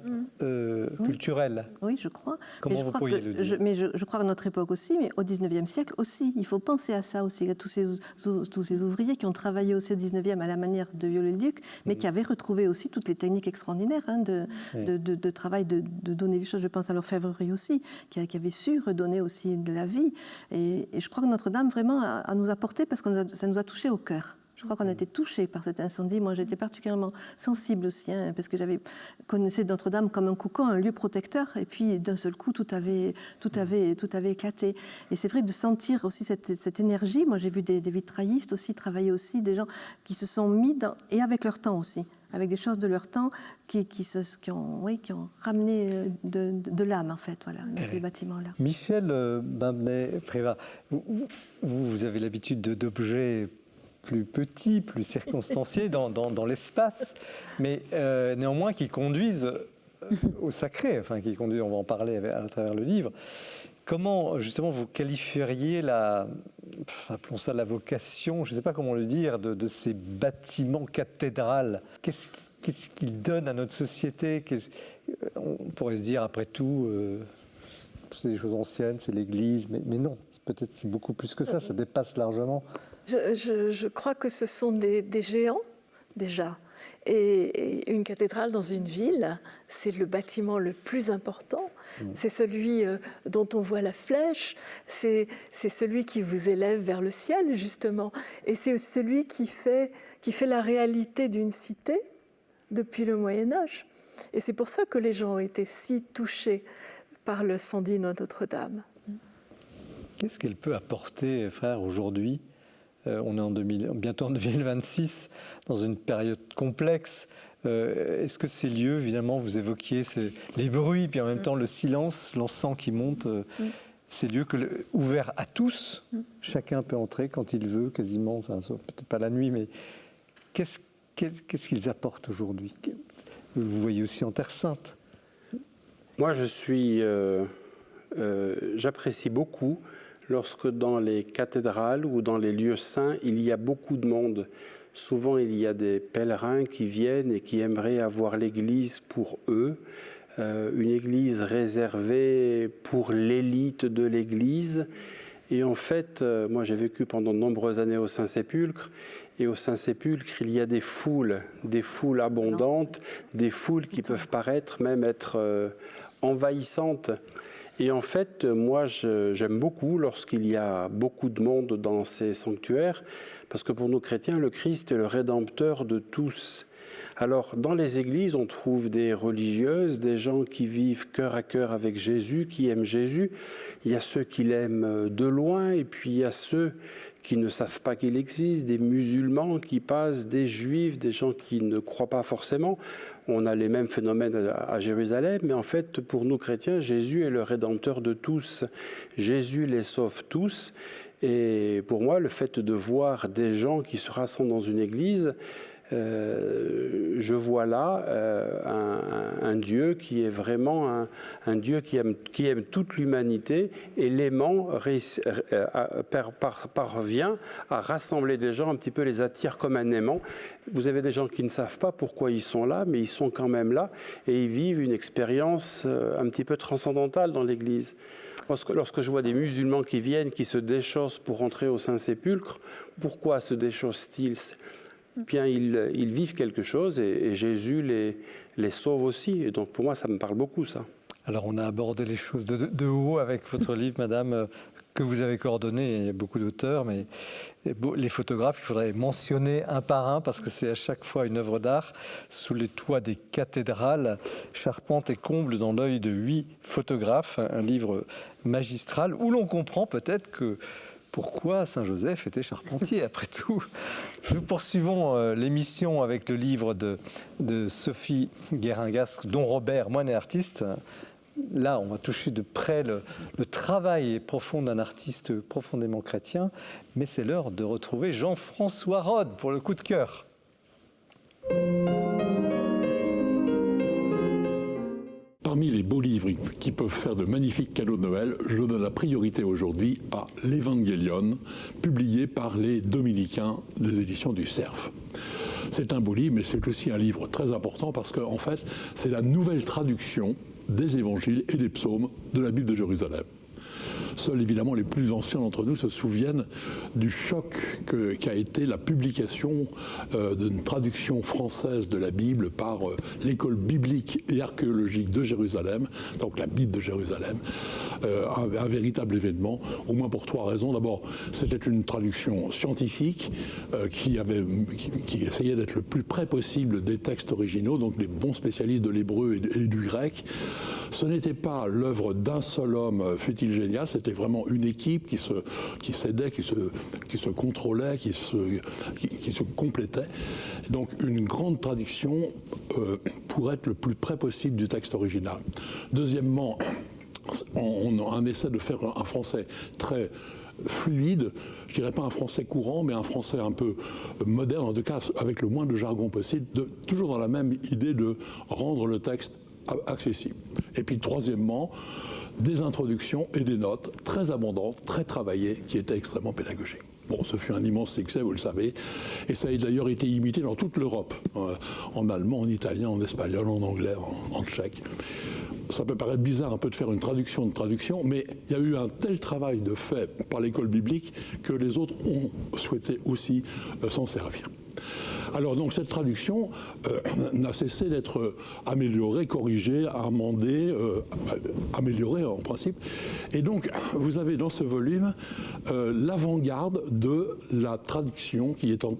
[SPEAKER 1] culturel?
[SPEAKER 6] Oui, je crois.
[SPEAKER 1] Comment vous pourriez le dire?
[SPEAKER 6] Je crois à notre époque aussi, mais au 19e siècle aussi. Il faut penser à ça aussi, à tous ces ouvriers qui ont travaillé aussi au 19e à la manière de Viollet-le-Duc, mais qui avaient retrouvé aussi toutes les techniques extraordinaires de travail, de donner des choses. Je pense à l'orfèvrerie aussi, qui avait su redonner aussi de la vie. Et je crois que Notre-Dame vraiment a nous apporté, parce que ça nous a touché au cœur. Je crois qu'on a été touchés par cet incendie. Moi, j'étais particulièrement sensible aussi, parce que j'avais connaissé Notre-Dame comme un cocon, un lieu protecteur, et puis d'un seul coup, tout avait éclaté. Et c'est vrai de sentir aussi cette énergie. Moi, j'ai vu des vitraillistes aussi travailler aussi, des gens qui se sont mis et avec leur temps aussi, avec des choses de leur temps qui ont ramené de l'âme, en fait, voilà, dans ces bâtiments-là.
[SPEAKER 1] Michel Bimbenet-Prévat, vous avez l'habitude d'objets plus petits, plus circonstanciés dans l'espace, mais néanmoins qui conduisent au sacré, enfin qui conduisent, on va en parler à travers le livre. Comment, justement, vous qualifieriez appelons ça la vocation, je ne sais pas comment le dire, de ces bâtiments cathédrales? Qu'est-ce qu'ils donnent à notre société? On pourrait se dire, après tout, c'est des choses anciennes, c'est l'Église, mais non, peut-être c'est beaucoup plus que ça dépasse largement.
[SPEAKER 5] Je crois que ce sont des géants, déjà. Et une cathédrale dans une ville, c'est le bâtiment le plus important. C'est celui dont on voit la flèche, c'est celui qui vous élève vers le ciel, justement. Et c'est celui qui fait la réalité d'une cité depuis le Moyen-Âge. Et c'est pour ça que les gens ont été si touchés par le incendie de Notre-Dame.
[SPEAKER 1] Qu'est-ce qu'elle peut apporter, frère, aujourd'hui ? On est bientôt en 2026, dans une période complexe. Est-ce que ces lieux, évidemment, vous évoquiez les bruits, puis en même temps le silence, l'encens qui monte, ces lieux ouverts à tous, chacun peut entrer quand il veut, quasiment, enfin peut-être pas la nuit, mais qu'est-ce qu'ils apportent aujourd'hui? Vous voyez aussi en Terre Sainte.
[SPEAKER 4] Moi, j'apprécie beaucoup lorsque dans les cathédrales ou dans les lieux saints, il y a beaucoup de monde. Souvent, il y a des pèlerins qui viennent et qui aimeraient avoir l'église pour eux, une église réservée pour l'élite de l'église. Et en fait, moi j'ai vécu pendant de nombreuses années au Saint-Sépulcre, et au Saint-Sépulcre, il y a des foules abondantes, des foules qui peuvent paraître même être envahissantes. Et en fait, moi, j'aime beaucoup lorsqu'il y a beaucoup de monde dans ces sanctuaires, parce que pour nous chrétiens, le Christ est le rédempteur de tous. Alors, dans les églises, on trouve des religieuses, des gens qui vivent cœur à cœur avec Jésus, qui aiment Jésus. Il y a ceux qui l'aiment de loin, et puis il y a ceux qui ne savent pas qu'il existe, des musulmans qui passent, des juifs, des gens qui ne croient pas forcément. On a les mêmes phénomènes à Jérusalem, mais en fait, pour nous chrétiens, Jésus est le rédempteur de tous. Jésus les sauve tous. Et pour moi, le fait de voir des gens qui se rassemblent dans une église, je vois là un Dieu qui est vraiment un Dieu qui aime toute l'humanité, et l'aimant parvient à rassembler des gens, un petit peu les attire comme un aimant. Vous avez des gens qui ne savent pas pourquoi ils sont là, mais ils sont quand même là, et ils vivent une expérience un petit peu transcendantale dans l'Église. Lorsque je vois des musulmans qui viennent, qui se déchaussent pour entrer au Saint-Sépulcre, pourquoi se déchaussent-ils ? Bien, ils vivent quelque chose, et Jésus les sauve aussi. Et donc, pour moi, ça me parle beaucoup, ça.
[SPEAKER 1] Alors, on a abordé les choses de haut avec votre livre, madame, que vous avez coordonné. Il y a beaucoup d'auteurs, mais les photographes, il faudrait mentionner un par un, parce que c'est à chaque fois une œuvre d'art, sous les toits des cathédrales, charpente et comble dans l'œil de 8 photographes, un livre magistral, où l'on comprend peut-être que pourquoi Saint-Joseph était charpentier, après tout. Nous poursuivons l'émission avec le livre de Sophie Guérin-Gasc, dont Robert, moine et artiste. Là, on va toucher de près le travail profond d'un artiste profondément chrétien, mais c'est l'heure de retrouver Jean-François Rode pour le coup de cœur.
[SPEAKER 7] Parmi les beaux livres qui peuvent faire de magnifiques cadeaux de Noël, je donne la priorité aujourd'hui à l'Evangelion, publié par les Dominicains des éditions du Cerf. C'est un beau livre, mais c'est aussi un livre très important parce qu'en fait, c'est la nouvelle traduction des évangiles et des psaumes de la Bible de Jérusalem. Seuls, évidemment, les plus anciens d'entre nous se souviennent du choc qu'a été la publication d'une traduction française de la Bible par l'école biblique et archéologique de Jérusalem, donc la Bible de Jérusalem, un véritable événement, au moins pour 3 raisons. D'abord, c'était une traduction scientifique qui essayait d'être le plus près possible des textes originaux, donc les bons spécialistes de l'hébreu et du grec. Ce n'était pas l'œuvre d'un seul homme, fut-il génial, c'était vraiment une équipe qui s'aidait, qui se contrôlait, qui se complétait. Donc une grande traduction pour être le plus près possible du texte original. Deuxièmement, on essaie de faire un français très fluide, je dirais pas un français courant, mais un français un peu moderne, en tout cas avec le moins de jargon possible, toujours dans la même idée de rendre le texte accessible. Et puis troisièmement, des introductions et des notes très abondantes, très travaillées, qui étaient extrêmement pédagogiques. Bon, ce fut un immense succès, vous le savez, et ça a d'ailleurs été imité dans toute l'Europe, en allemand, en italien, en espagnol, en anglais, en tchèque. Ça peut paraître bizarre un peu de faire une traduction de traduction, mais il y a eu un tel travail de fait par l'école biblique que les autres ont souhaité aussi s'en servir. Alors donc cette traduction n'a cessé d'être améliorée, corrigée, amendée, améliorée en principe. Et donc vous avez dans ce volume l'avant-garde de la traduction qui est en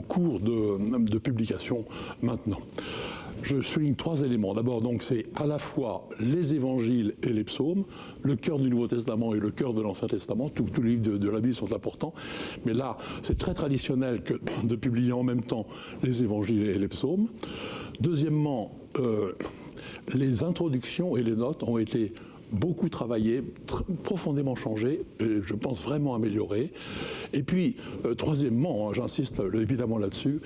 [SPEAKER 7] cours de publication maintenant. Je souligne 3 éléments. D'abord, donc, c'est à la fois les évangiles et les psaumes, le cœur du Nouveau Testament et le cœur de l'Ancien Testament. Tous les livres de la Bible sont importants. Mais là, c'est très traditionnel de publier en même temps les évangiles et les psaumes. Deuxièmement, les introductions et les notes ont été beaucoup travaillé, profondément changé, et je pense vraiment amélioré. Et puis, troisièmement, j'insiste évidemment là-dessus,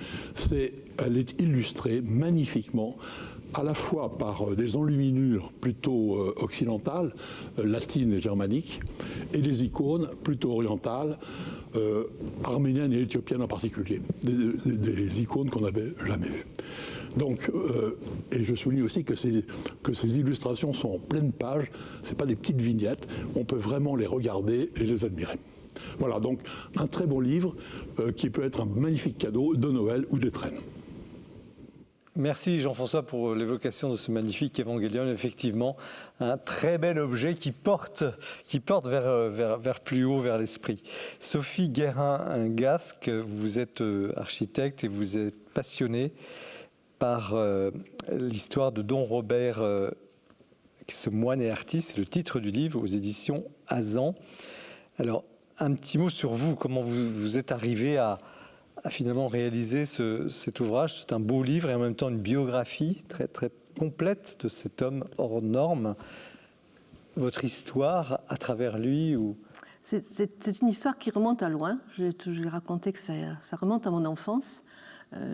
[SPEAKER 7] elle est illustrée magnifiquement, à la fois par des enluminures plutôt occidentales, latines et germaniques, et des icônes plutôt orientales, arméniennes et éthiopiennes en particulier, des icônes qu'on n'avait jamais vues. Donc, et je souligne aussi que ces illustrations sont en pleine page, ce n'est pas des petites vignettes, on peut vraiment les regarder et les admirer. Voilà, donc un très beau livre qui peut être un magnifique cadeau de Noël ou d'étrenne.
[SPEAKER 1] Merci Jean-François pour l'évocation de ce magnifique évangélion. Effectivement, un très bel objet qui porte vers plus haut, vers l'esprit. Sophie Guérin-Gasque, vous êtes architecte et vous êtes passionnée par l'histoire de Don Robert, ce moine et artiste, c'est le titre du livre, aux éditions Azan. Alors, un petit mot sur vous, comment vous êtes arrivé à finalement réaliser cet ouvrage. C'est un beau livre et en même temps une biographie très, très complète de cet homme hors norme. Votre histoire à travers lui ou...
[SPEAKER 6] C'est une histoire qui remonte à loin. J'ai toujours raconté que ça remonte à mon enfance.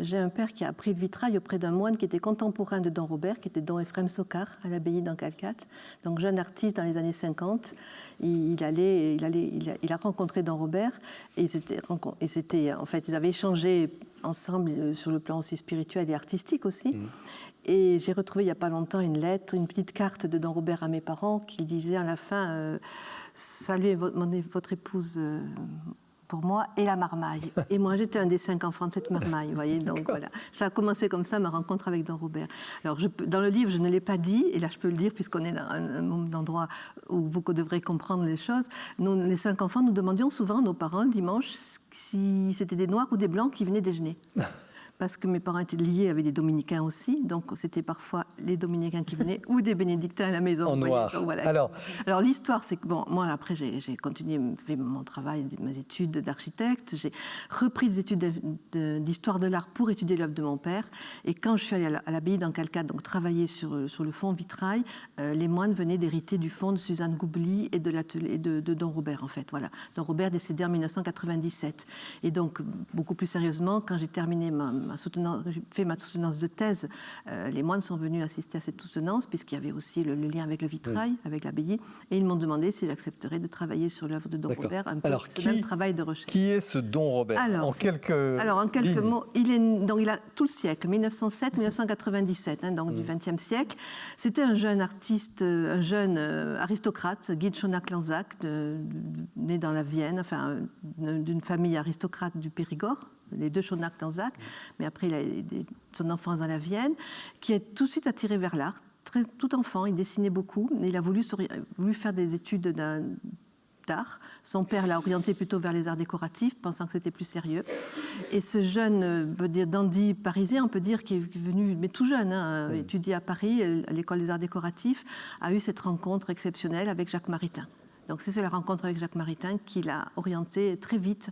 [SPEAKER 6] J'ai un père qui a appris le vitrail auprès d'un moine qui était contemporain de Don Robert, qui était Don Ephrem Sokar, à l'abbaye d'Ancalcat. Donc jeune artiste dans les années 50, il a rencontré Don Robert et en fait, ils avaient échangé ensemble sur le plan aussi spirituel et artistique aussi. Et j'ai retrouvé il n'y a pas longtemps une lettre, une petite carte de Don Robert à mes parents qui disait à la fin saluez votre épouse pour moi et la marmaille. Et moi, j'étais un des 5 enfants de cette marmaille, vous voyez. Donc voilà, ça a commencé comme ça, ma rencontre avec Don Robert. Alors, dans le livre, je ne l'ai pas dit, et là, je peux le dire, puisqu'on est dans un endroit où vous devrez comprendre les choses. Nous, les 5 enfants, nous demandions souvent à nos parents, le dimanche, si c'était des Noirs ou des Blancs qui venaient déjeuner. Parce que mes parents étaient liés avec des dominicains aussi, donc c'était parfois les dominicains qui venaient ou des bénédictins à la maison.
[SPEAKER 1] En noir.
[SPEAKER 6] Donc, voilà. Alors l'histoire, c'est que bon, moi après j'ai continué, fait mon travail, mes études d'architecte, j'ai repris des études d'histoire de l'art pour étudier l'œuvre de mon père. Et quand je suis allée à l'abbaye d'Ancalcat, donc travailler sur le fond vitrail, les moines venaient d'hériter du fond de Suzanne Goubly et de l'atelier de Don Robert en fait. Voilà, Don Robert décédé en 1997. Et donc beaucoup plus sérieusement, quand j'ai terminé j'ai fait ma soutenance de thèse, les moines sont venus assister à cette soutenance, puisqu'il y avait aussi le lien avec le vitrail, avec l'abbaye, et ils m'ont demandé si j'accepterais de travailler sur l'œuvre de Don Robert, un peu ce même travail de recherche.
[SPEAKER 1] Qui est ce Don Robert? En quelques
[SPEAKER 6] mots, il a tout le siècle, 1907-1997, donc du XXe siècle. C'était un jeune artiste, un jeune aristocrate, Guy de Schoenack-Lanzac, né dans la Vienne, enfin, d'une famille aristocrate du Périgord, les deux Schoenack-Lanzac, mais après il a son enfance dans la Vienne, qui est tout de suite attiré vers l'art, tout enfant, il dessinait beaucoup. Il a voulu faire des études d'art. Son père l'a orienté plutôt vers les arts décoratifs, pensant que c'était plus sérieux. Et ce jeune dandy parisien, on peut dire, qui est venu, mais tout jeune, étudier à Paris, à l'école des arts décoratifs, a eu cette rencontre exceptionnelle avec Jacques Maritain. Donc c'est la rencontre avec Jacques Maritain qui l'a orienté très vite,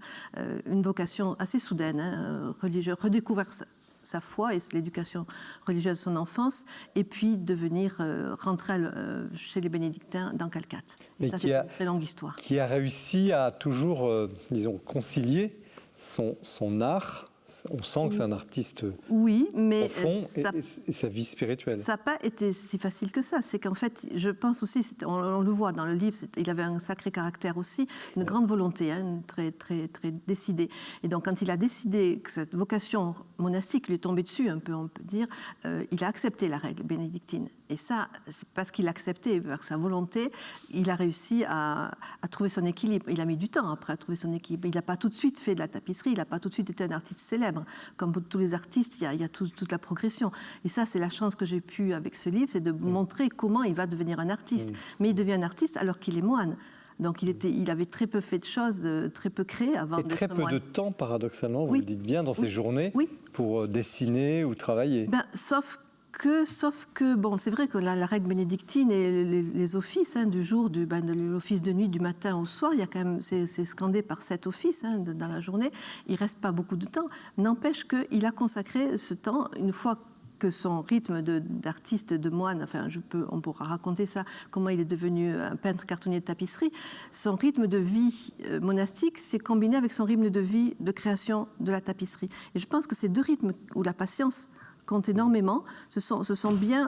[SPEAKER 6] une vocation assez soudaine, religieuse, redécouvrir sa foi et l'éducation religieuse de son enfance, et puis rentrer chez les bénédictins dans Calcate. Et ça, c'est une très longue histoire.
[SPEAKER 1] Qui a réussi à toujours, concilier son art. On sent que c'est un artiste profond et sa vie spirituelle.
[SPEAKER 6] Ça n'a pas été si facile que ça. C'est qu'en fait, je pense aussi, on le voit dans le livre, il avait un sacré caractère aussi, une grande volonté, très, très, très décidée. Et donc, quand il a décidé que cette vocation monastique lui est tombée dessus, un peu, on peut dire, il a accepté la règle bénédictine. Et ça, c'est parce qu'il a accepté, par sa volonté, il a réussi à trouver son équilibre. Il a mis du temps après à trouver son équilibre. Il n'a pas tout de suite fait de la tapisserie, il n'a pas tout de suite été un artiste célèbre. Comme pour tous les artistes, il y a toute la progression. Et ça, c'est la chance que j'ai pu avec ce livre, c'est de montrer comment il va devenir un artiste. Mais il devient un artiste alors qu'il est moine. Donc il avait très peu fait de choses, très peu créé avant d'être moine. Et
[SPEAKER 1] très peu de temps, paradoxalement, vous le dites bien, dans ses journées, pour dessiner ou travailler.
[SPEAKER 6] Sauf que, bon, c'est vrai que la règle bénédictine et les offices du jour, de l'office de nuit, du matin au soir, il y a quand même, c'est scandé par 7 offices dans la journée, il ne reste pas beaucoup de temps. N'empêche qu'il a consacré ce temps, une fois que son rythme d'artiste, de moine, enfin, on pourra raconter ça, comment il est devenu un peintre cartonnier de tapisserie, son rythme de vie monastique s'est combiné avec son rythme de vie de création de la tapisserie. Et je pense que ces deux rythmes, où la patience compte énormément,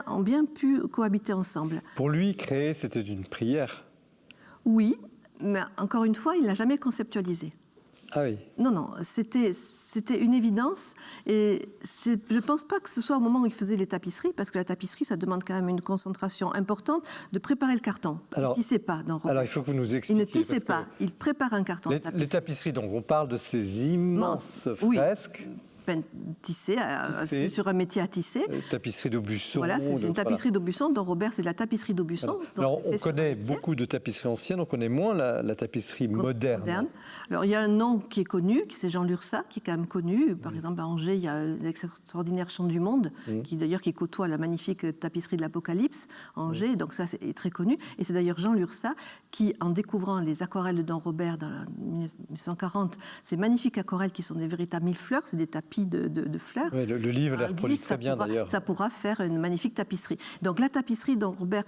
[SPEAKER 6] ont bien pu cohabiter ensemble.
[SPEAKER 1] Pour lui, créer, c'était une prière.
[SPEAKER 6] Oui, mais encore une fois, il ne l'a jamais conceptualisé.
[SPEAKER 1] Ah oui.
[SPEAKER 6] Non, c'était une évidence. Et je ne pense pas que ce soit au moment où il faisait les tapisseries, parce que la tapisserie, ça demande quand même une concentration importante de préparer le carton. Il ne tissait pas dans Robert.
[SPEAKER 1] Alors, il faut que vous nous expliquiez.
[SPEAKER 6] Il ne tissait pas, il prépare un carton.
[SPEAKER 1] Les tapisseries, donc on parle de ces immenses fresques.
[SPEAKER 6] Tissé sur un métier à tisser.
[SPEAKER 1] Tapisserie d'Aubusson.
[SPEAKER 6] Voilà, c'est une tapisserie d'Aubusson, dont Robert, c'est de la tapisserie d'Aubusson.
[SPEAKER 1] Alors on connaît beaucoup de tapisseries anciennes, on connaît moins la tapisserie moderne.
[SPEAKER 6] Alors il y a un nom qui est connu, c'est Jean Lursa, qui est quand même connu. Par exemple, à Angers, il y a l'extraordinaire Chant du Monde, qui côtoie la magnifique tapisserie de l'Apocalypse, à Angers, donc ça c'est très connu. Et c'est d'ailleurs Jean Lursa qui, en découvrant les aquarelles de Don Robert dans 1940, ces magnifiques aquarelles qui sont des véritables millefleurs, c'est des tapis de fleurs.
[SPEAKER 1] Oui, le livre les reproduit très bien d'ailleurs.
[SPEAKER 6] Ça pourra faire une magnifique tapisserie. Donc la tapisserie dont Robert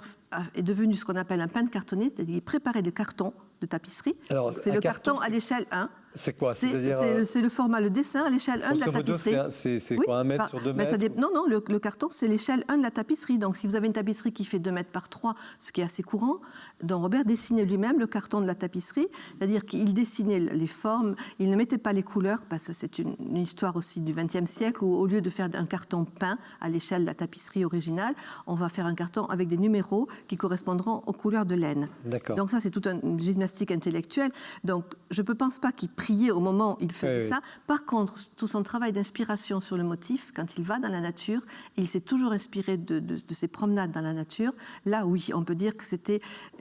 [SPEAKER 6] est devenu ce qu'on appelle un peintre cartonnier, c'est-à-dire préparer des cartons de tapisserie. C'est le carton à l'échelle 1.
[SPEAKER 1] C'est quoi?
[SPEAKER 6] C'est le format, le dessin à l'échelle 1 de la tapisserie.
[SPEAKER 1] C'est quoi, 1 mètre sur 2 mètres?
[SPEAKER 6] Non, le carton, c'est l'échelle 1 de la tapisserie. Donc, si vous avez une tapisserie qui fait 2 mètres par 3, ce qui est assez courant, Don Robert dessinait lui-même le carton de la tapisserie, c'est-à-dire qu'il dessinait les formes, il ne mettait pas les couleurs, parce que c'est une histoire aussi du XXe siècle, où au lieu de faire un carton peint à l'échelle de la tapisserie originale, on va faire un carton avec des numéros qui correspondront aux couleurs de laine. Donc ça, c'est toute une gymnastique intellectuelle. Donc, je ne pense pas qu'il priait au moment où il faisait ça. Par contre, tout son travail d'inspiration sur le motif, quand il va dans la nature, il s'est toujours inspiré de ses promenades dans la nature. Là, oui, on peut dire que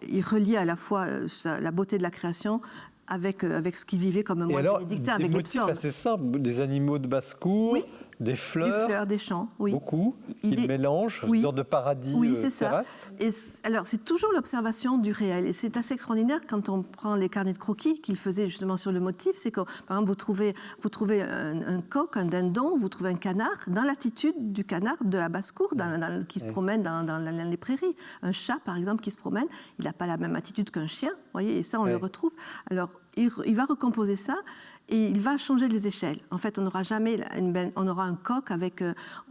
[SPEAKER 6] il reliait à la fois la beauté de la création avec ce qu'il vivait comme un moine bénédictin.
[SPEAKER 1] Des motifs assez simples, des animaux de basse-cour, des fleurs,
[SPEAKER 6] des champs,
[SPEAKER 1] beaucoup, il mélange, une sorte de paradis terrestre.
[SPEAKER 6] Et alors, c'est toujours l'observation du réel. Et c'est assez extraordinaire quand on prend les carnets de croquis qu'il faisait justement sur le motif. C'est que, par exemple, vous trouvez un coq, un dindon, vous trouvez un canard dans l'attitude du canard de la basse-cour qui se promène dans les prairies. Un chat, par exemple, qui se promène, il n'a pas la même attitude qu'un chien, voyez, et ça, on le retrouve. Alors, il va recomposer ça. Et il va changer les échelles. En fait, on aura un coq avec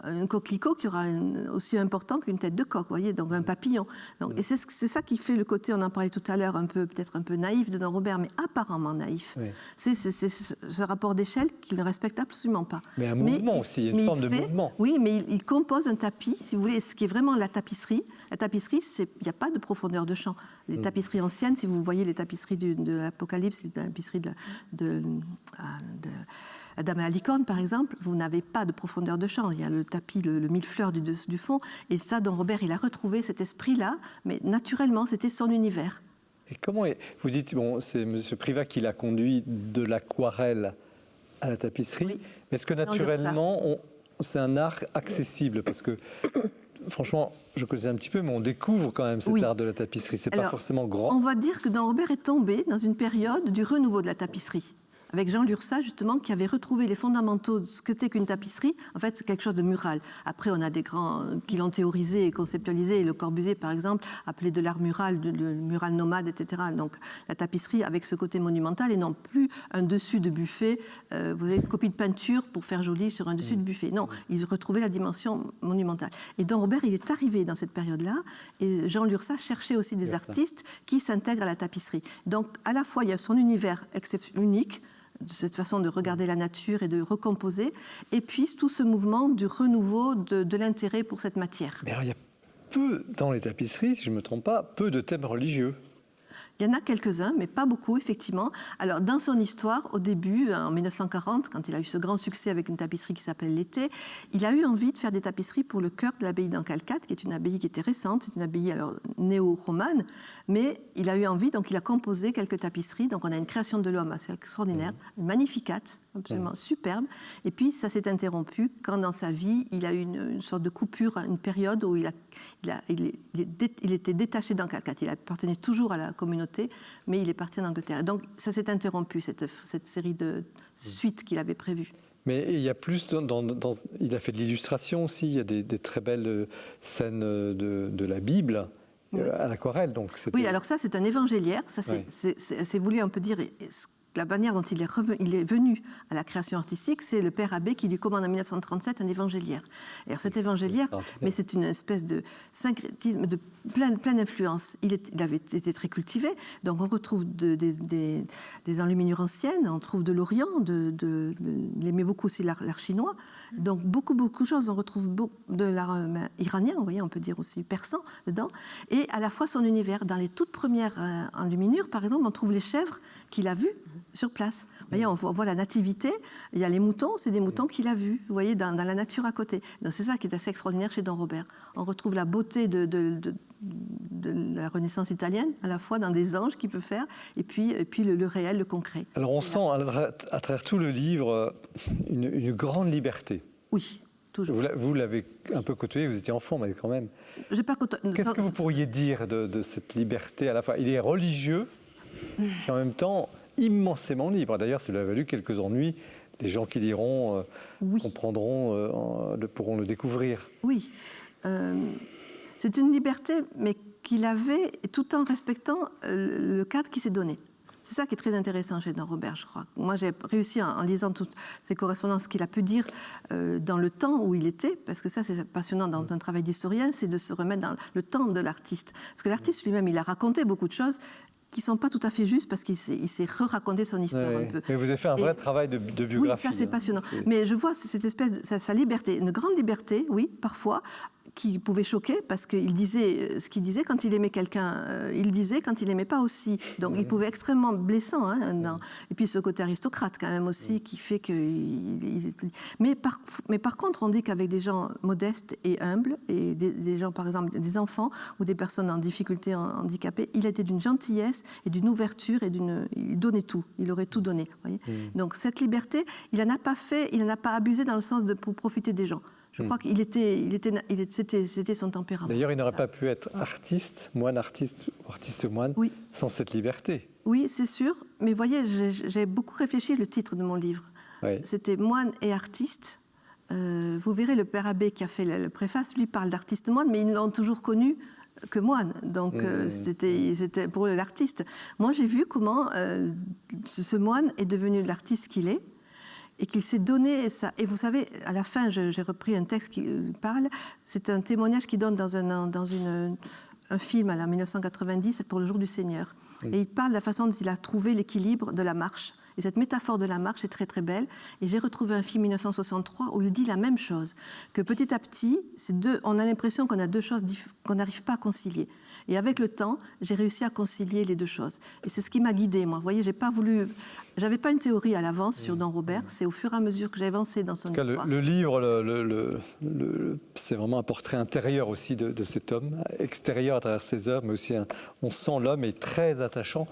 [SPEAKER 6] un coquelicot qui aura aussi important qu'une tête de coq, voyez, donc un papillon. Et c'est ça qui fait le côté, on en parlait tout à l'heure, peut-être un peu naïf de Don Robert, mais apparemment naïf. C'est ce rapport d'échelle qu'il ne respecte absolument pas.
[SPEAKER 1] Mais un mouvement aussi, une forme de mouvement.
[SPEAKER 6] Oui, mais il compose un tapis, si vous voulez, ce qui est vraiment la tapisserie. La tapisserie, il n'y a pas de profondeur de champ. Les tapisseries anciennes, si vous voyez les tapisseries de l'Apocalypse, tapisseries de Adam à la licorne, par exemple, vous n'avez pas de profondeur de champ. Il y a le tapis, le millefleur du fond. Et ça, Don Robert, il a retrouvé cet esprit-là, mais naturellement, c'était son univers.
[SPEAKER 1] Et comment vous dites, c'est M. Privat qui l'a conduit de l'aquarelle à la tapisserie, oui. Mais est-ce que naturellement, c'est un art accessible? Parce que, franchement, je connais un petit peu, mais on découvre quand même cet art de la tapisserie. C'est pas forcément grand.
[SPEAKER 6] On va dire que Don Robert est tombé dans une période du renouveau de la tapisserie. Avec Jean Lurçat, justement, qui avait retrouvé les fondamentaux de ce que c'était qu'une tapisserie. En fait, c'est quelque chose de mural. Après, on a des grands qui l'ont théorisé et conceptualisé. Et Le Corbusier, par exemple, appelé de l'art mural, le mural nomade, etc. Donc, la tapisserie avec ce côté monumental et non plus un dessus de buffet. Vous avez une copie de peinture pour faire joli sur un dessus de buffet. Non, il retrouvait la dimension monumentale. Et Don Robert, il est arrivé dans cette période-là. Et Jean Lurçat cherchait aussi des artistes qui s'intègrent à la tapisserie. Donc, à la fois, il y a son univers unique, de cette façon de regarder la nature et de recomposer, et puis tout ce mouvement du renouveau de l'intérêt pour cette matière.
[SPEAKER 1] Mais alors, il y a peu, dans les tapisseries, si je ne me trompe pas, peu de thèmes religieux.
[SPEAKER 6] Il y en a quelques-uns, mais pas beaucoup, effectivement. Alors, dans son histoire, au début, en 1940, quand il a eu ce grand succès avec une tapisserie qui s'appelle L'été, il a eu envie de faire des tapisseries pour le chœur de l'abbaye d'Ancalcate, qui est une abbaye qui était récente, c'est une abbaye alors néo-romane, mais il a eu envie, donc il a composé quelques tapisseries. Donc, on a une création de l'homme assez extraordinaire, une Magnificat, absolument superbe. Et puis, ça s'est interrompu quand, dans sa vie, il a eu une sorte de coupure, une période où il était détaché d'Ancalcate. Il appartenait toujours à la communauté, mais il est parti en Angleterre. Donc, ça s'est interrompu, cette série de suites qu'il avait prévues.
[SPEAKER 1] Mais il y a plus, il a fait de l'illustration aussi, il y a des très belles scènes de la Bible. À l'aquarelle, donc.
[SPEAKER 6] Oui, alors ça, c'est un évangéliaire. Ça, c'est voulu un peu dire la manière dont il est venu à la création artistique, c'est le père Abbé qui lui commande en 1937 un évangéliaire. Et alors cet évangéliaire, mais c'est une espèce de syncrétisme, de plein d'influences. Il avait été très cultivé, donc on retrouve des enluminures anciennes, on trouve de l'Orient, il aimait beaucoup aussi l'art chinois, donc beaucoup de choses. On retrouve de l'art iranien, vous voyez, on peut dire aussi persan dedans, et à la fois son univers. Dans les toutes premières enluminures, par exemple, on trouve les chèvres qu'il a vues sur place. Vous voyez, on voit la nativité, il y a les moutons, c'est des moutons qu'il a vus, vous voyez, dans la nature à côté. Donc c'est ça qui est assez extraordinaire chez Don Robert. On retrouve la beauté de la Renaissance italienne, à la fois dans des anges qu'il peut faire, et puis le réel, le concret.
[SPEAKER 1] Alors on sent à travers tout le livre une grande liberté.
[SPEAKER 6] Oui, toujours.
[SPEAKER 1] Vous l'avez un peu côtoyé, vous étiez enfant, mais quand même.
[SPEAKER 6] J'ai pas
[SPEAKER 1] Qu'est-ce que vous pourriez dire de cette liberté à la fois? Il est religieux, et en même temps immensément libre. D'ailleurs, ça lui a valu quelques ennuis. Les gens qui diront, comprendront, pourront le découvrir.
[SPEAKER 6] Oui. C'est une liberté, mais qu'il avait tout en respectant le cadre qui s'est donné. C'est ça qui est très intéressant chez Don Robert, je crois. Moi, j'ai réussi, en lisant toutes ces correspondances qu'il a pu dire dans le temps où il était, parce que ça, c'est passionnant dans un travail d'historien, c'est de se remettre dans le temps de l'artiste. Parce que l'artiste lui-même, il a raconté beaucoup de choses qui ne sont pas tout à fait justes, parce qu'il s'est re-raconté son histoire un peu.
[SPEAKER 1] Mais vous avez fait un vrai travail de biographie.
[SPEAKER 6] Oui, ça, c'est passionnant. Mais je vois cette espèce de sa liberté, une grande liberté, oui, parfois, qui pouvait choquer, parce qu'il disait ce qu'il disait quand il aimait quelqu'un, il disait quand il n'aimait pas aussi. Donc il pouvait être extrêmement blessant. Et puis ce côté aristocrate quand même aussi, qui fait que... Mais par contre, on dit qu'avec des gens modestes et humbles, et des gens, par exemple, des enfants ou des personnes en difficulté, handicapées, il était d'une gentillesse et d'une ouverture, il donnait tout, il aurait tout donné. Voyez. Donc cette liberté, il n'en a pas fait, il n'en a pas abusé dans le sens pour profiter des gens. Je crois qu'il c'était son tempérament.
[SPEAKER 1] D'ailleurs, il n'aurait pas pu être artiste, moine artiste ou artiste moine, sans cette liberté.
[SPEAKER 6] Oui, c'est sûr. Mais vous voyez, j'ai beaucoup réfléchi le titre de mon livre. Oui. C'était Moine et artiste. Vous verrez, le père Abbé qui a fait le préface, lui parle d'artiste moine, mais ils l'ont toujours connu que moine. Donc c'était pour l'artiste. Moi, j'ai vu comment ce moine est devenu l'artiste qu'il est. Et qu'il s'est donné ça. Et vous savez, à la fin, j'ai repris un texte qui parle. C'est un témoignage qu'il donne dans un film en 1990 pour le Jour du Seigneur. Et il parle de la façon dont il a trouvé l'équilibre de la marche. Et cette métaphore de la marche est très très belle. Et j'ai retrouvé un film 1963 où il dit la même chose, que petit à petit, on a l'impression qu'on a deux choses qu'on n'arrive pas à concilier. Et avec le temps, j'ai réussi à concilier les deux choses. Et c'est ce qui m'a guidée, moi. Vous voyez, j'avais pas une théorie à l'avance sur Don Robert. C'est au fur et à mesure que j'ai avancé dans son histoire.
[SPEAKER 1] Le livre, c'est vraiment un portrait intérieur aussi de cet homme, extérieur à travers ses œuvres, mais aussi on sent l'homme est très attachant.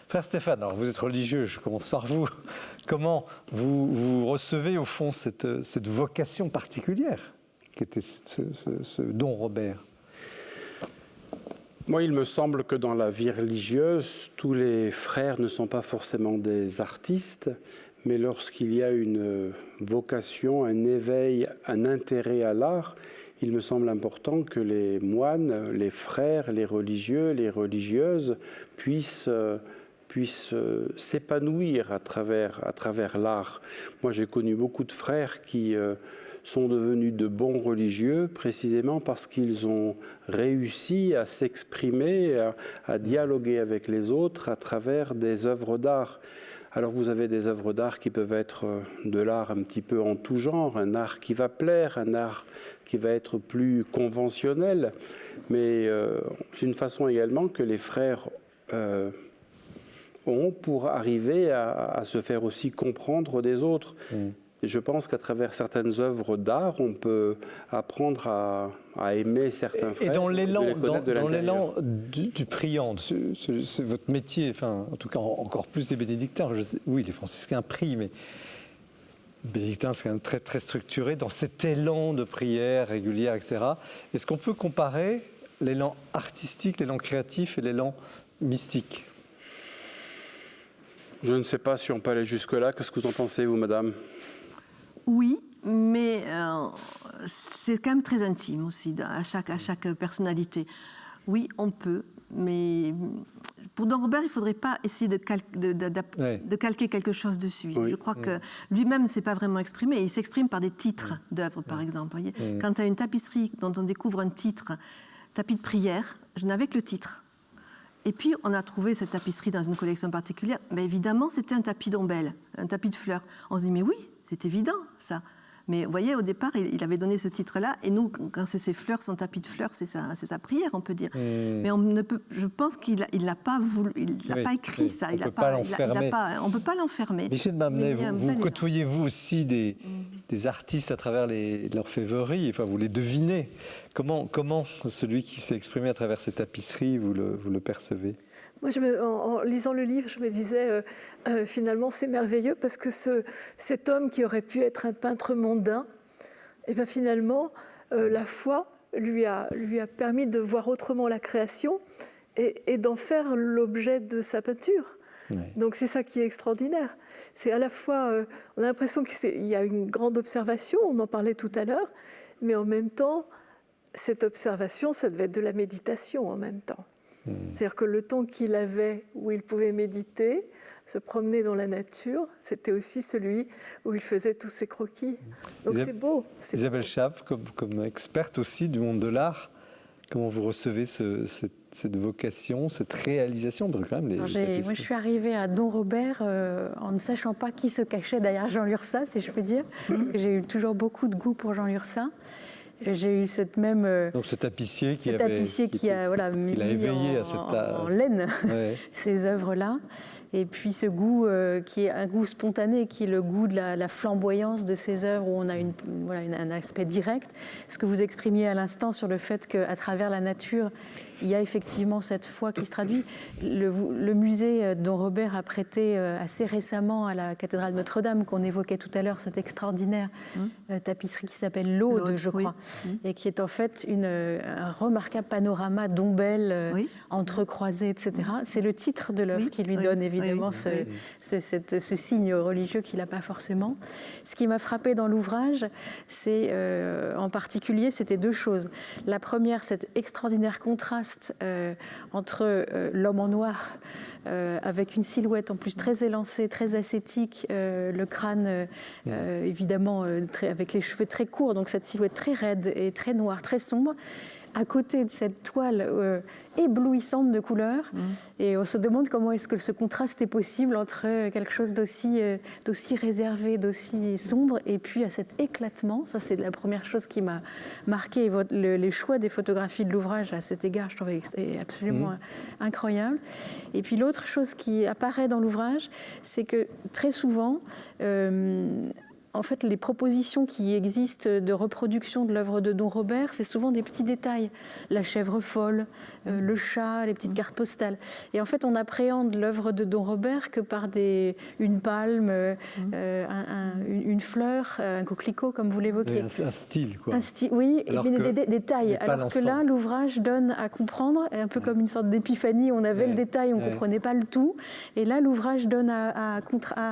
[SPEAKER 1] Frère Stéphane, alors vous êtes religieux, je commence par vous. Comment vous recevez au fond cette vocation particulière qu'était ce Don Robert?
[SPEAKER 4] Moi, il me semble que dans la vie religieuse, tous les frères ne sont pas forcément des artistes, mais lorsqu'il y a une vocation, un éveil, un intérêt à l'art, il me semble important que les moines, les frères, les religieux, les religieuses puissent s'épanouir à travers l'art. Moi, j'ai connu beaucoup de frères qui sont devenus de bons religieux précisément parce qu'ils ont réussi à s'exprimer, à dialoguer avec les autres à travers des œuvres d'art. Alors vous avez des œuvres d'art qui peuvent être de l'art un petit peu en tout genre, un art qui va plaire, un art qui va être plus conventionnel, mais c'est une façon également que les frères ont pour arriver à se faire aussi comprendre des autres. Et je pense qu'à travers certaines œuvres d'art, on peut apprendre à aimer certains frères.
[SPEAKER 1] Et dans l'élan du priant, c'est votre métier, enfin, en tout cas encore plus des bénédictins. Oui, les franciscains prient, mais les bénédictins, c'est quand même très, très structuré. Dans cet élan de prière régulière, etc., est-ce qu'on peut comparer l'élan artistique, l'élan créatif et l'élan mystique?
[SPEAKER 4] Je ne sais pas si on peut aller jusque-là. Qu'est-ce que vous en pensez, vous, madame?
[SPEAKER 6] Oui, mais c'est quand même très intime aussi à chaque personnalité. Oui, on peut, mais pour Don Robert, il ne faudrait pas essayer de calquer quelque chose dessus. Oui, je crois que lui-même ne s'est pas vraiment exprimé. Il s'exprime par des titres d'œuvres, par exemple. Voyez, quand tu as une tapisserie dont on découvre un titre, tapis de prière, je n'avais que le titre. Et puis, on a trouvé cette tapisserie dans une collection particulière. Mais évidemment, c'était un tapis d'ombelle, un tapis de fleurs. On se dit, mais oui, c'est évident, ça. Mais vous voyez, au départ, il avait donné ce titre-là. Et nous, quand c'est ses fleurs, son tapis de fleurs, c'est sa prière, on peut dire. Mais je pense qu'il n'a pas voulu, il n'a pas écrit ça.
[SPEAKER 1] On ne peut pas l'enfermer.
[SPEAKER 6] On ne peut pas l'enfermer.
[SPEAKER 1] Michel Mamnet, vous côtoyez-vous aussi des artistes à travers l'orfèvrerie, enfin, vous les devinez. Comment celui qui s'est exprimé à travers ces tapisseries, vous le percevez?
[SPEAKER 5] Moi, en lisant le livre, je me disais, finalement, c'est merveilleux parce que cet homme qui aurait pu être un peintre mondain, et bien finalement, la foi lui a permis de voir autrement la création et d'en faire l'objet de sa peinture. Oui. Donc c'est ça qui est extraordinaire. C'est à la fois, on a l'impression qu'il y a une grande observation, on en parlait tout à l'heure, mais en même temps, cette observation, ça devait être de la méditation en même temps. C'est-à-dire que le temps qu'il avait où il pouvait méditer, se promener dans la nature, c'était aussi celui où il faisait tous ses croquis. Donc c'est beau.
[SPEAKER 1] Isabelle Schaaf, comme experte aussi du monde de l'art, comment vous recevez cette vocation, cette réalisation? Parce que quand même,
[SPEAKER 3] moi, je suis arrivée à Don Robert en ne sachant pas qui se cachait derrière Jean Lurçat, si je peux dire, parce que j'ai eu toujours beaucoup de goût pour Jean Lurçat. J'ai eu cette même...
[SPEAKER 1] Donc ce tapissier qui
[SPEAKER 3] a mis
[SPEAKER 1] éveillé
[SPEAKER 3] en laine ces œuvres-là. Et puis ce goût qui est un goût spontané, qui est le goût de la flamboyance de ces œuvres où on a un aspect direct. Ce que vous exprimiez à l'instant sur le fait qu'à travers la nature, il y a effectivement cette foi qui se traduit. Le musée Don Robert a prêté assez récemment à la cathédrale Notre-Dame, qu'on évoquait tout à l'heure, cette extraordinaire tapisserie qui s'appelle l'Aude, je crois, et qui est en fait un remarquable panorama d'ombelles entrecroisées, etc. C'est le titre de l'œuvre qui lui donne évidemment ce signe religieux qu'il n'a pas forcément. Ce qui m'a frappé dans l'ouvrage, c'est en particulier, c'était deux choses. La première, cet extraordinaire contraste entre l'homme en noir, avec une silhouette en plus très élancée, très ascétique, le crâne évidemment avec les cheveux très courts, donc cette silhouette très raide et très noire, très sombre, à côté de cette toile éblouissante de couleurs. Et on se demande comment est-ce que ce contraste est possible entre quelque chose d'aussi réservé, d'aussi sombre, et puis à cet éclatement. Ça, c'est la première chose qui m'a marqué. Les choix des photographies de l'ouvrage, à cet égard, je trouvais que c'était absolument incroyable. Et puis l'autre chose qui apparaît dans l'ouvrage, c'est que très souvent, en fait, les propositions qui existent de reproduction de l'œuvre de Don Robert, c'est souvent des petits détails. La chèvre folle, le chat, les petites cartes postales. Et en fait, on appréhende l'œuvre de Don Robert que par une palme, une fleur, un coquelicot, comme vous l'évoquiez.
[SPEAKER 1] Un style, quoi.
[SPEAKER 3] Un style, oui, des détails. Alors que là, l'ouvrage donne à comprendre, un peu comme une sorte d'épiphanie, on avait le détail, on ne comprenait pas le tout. Et là, l'ouvrage donne à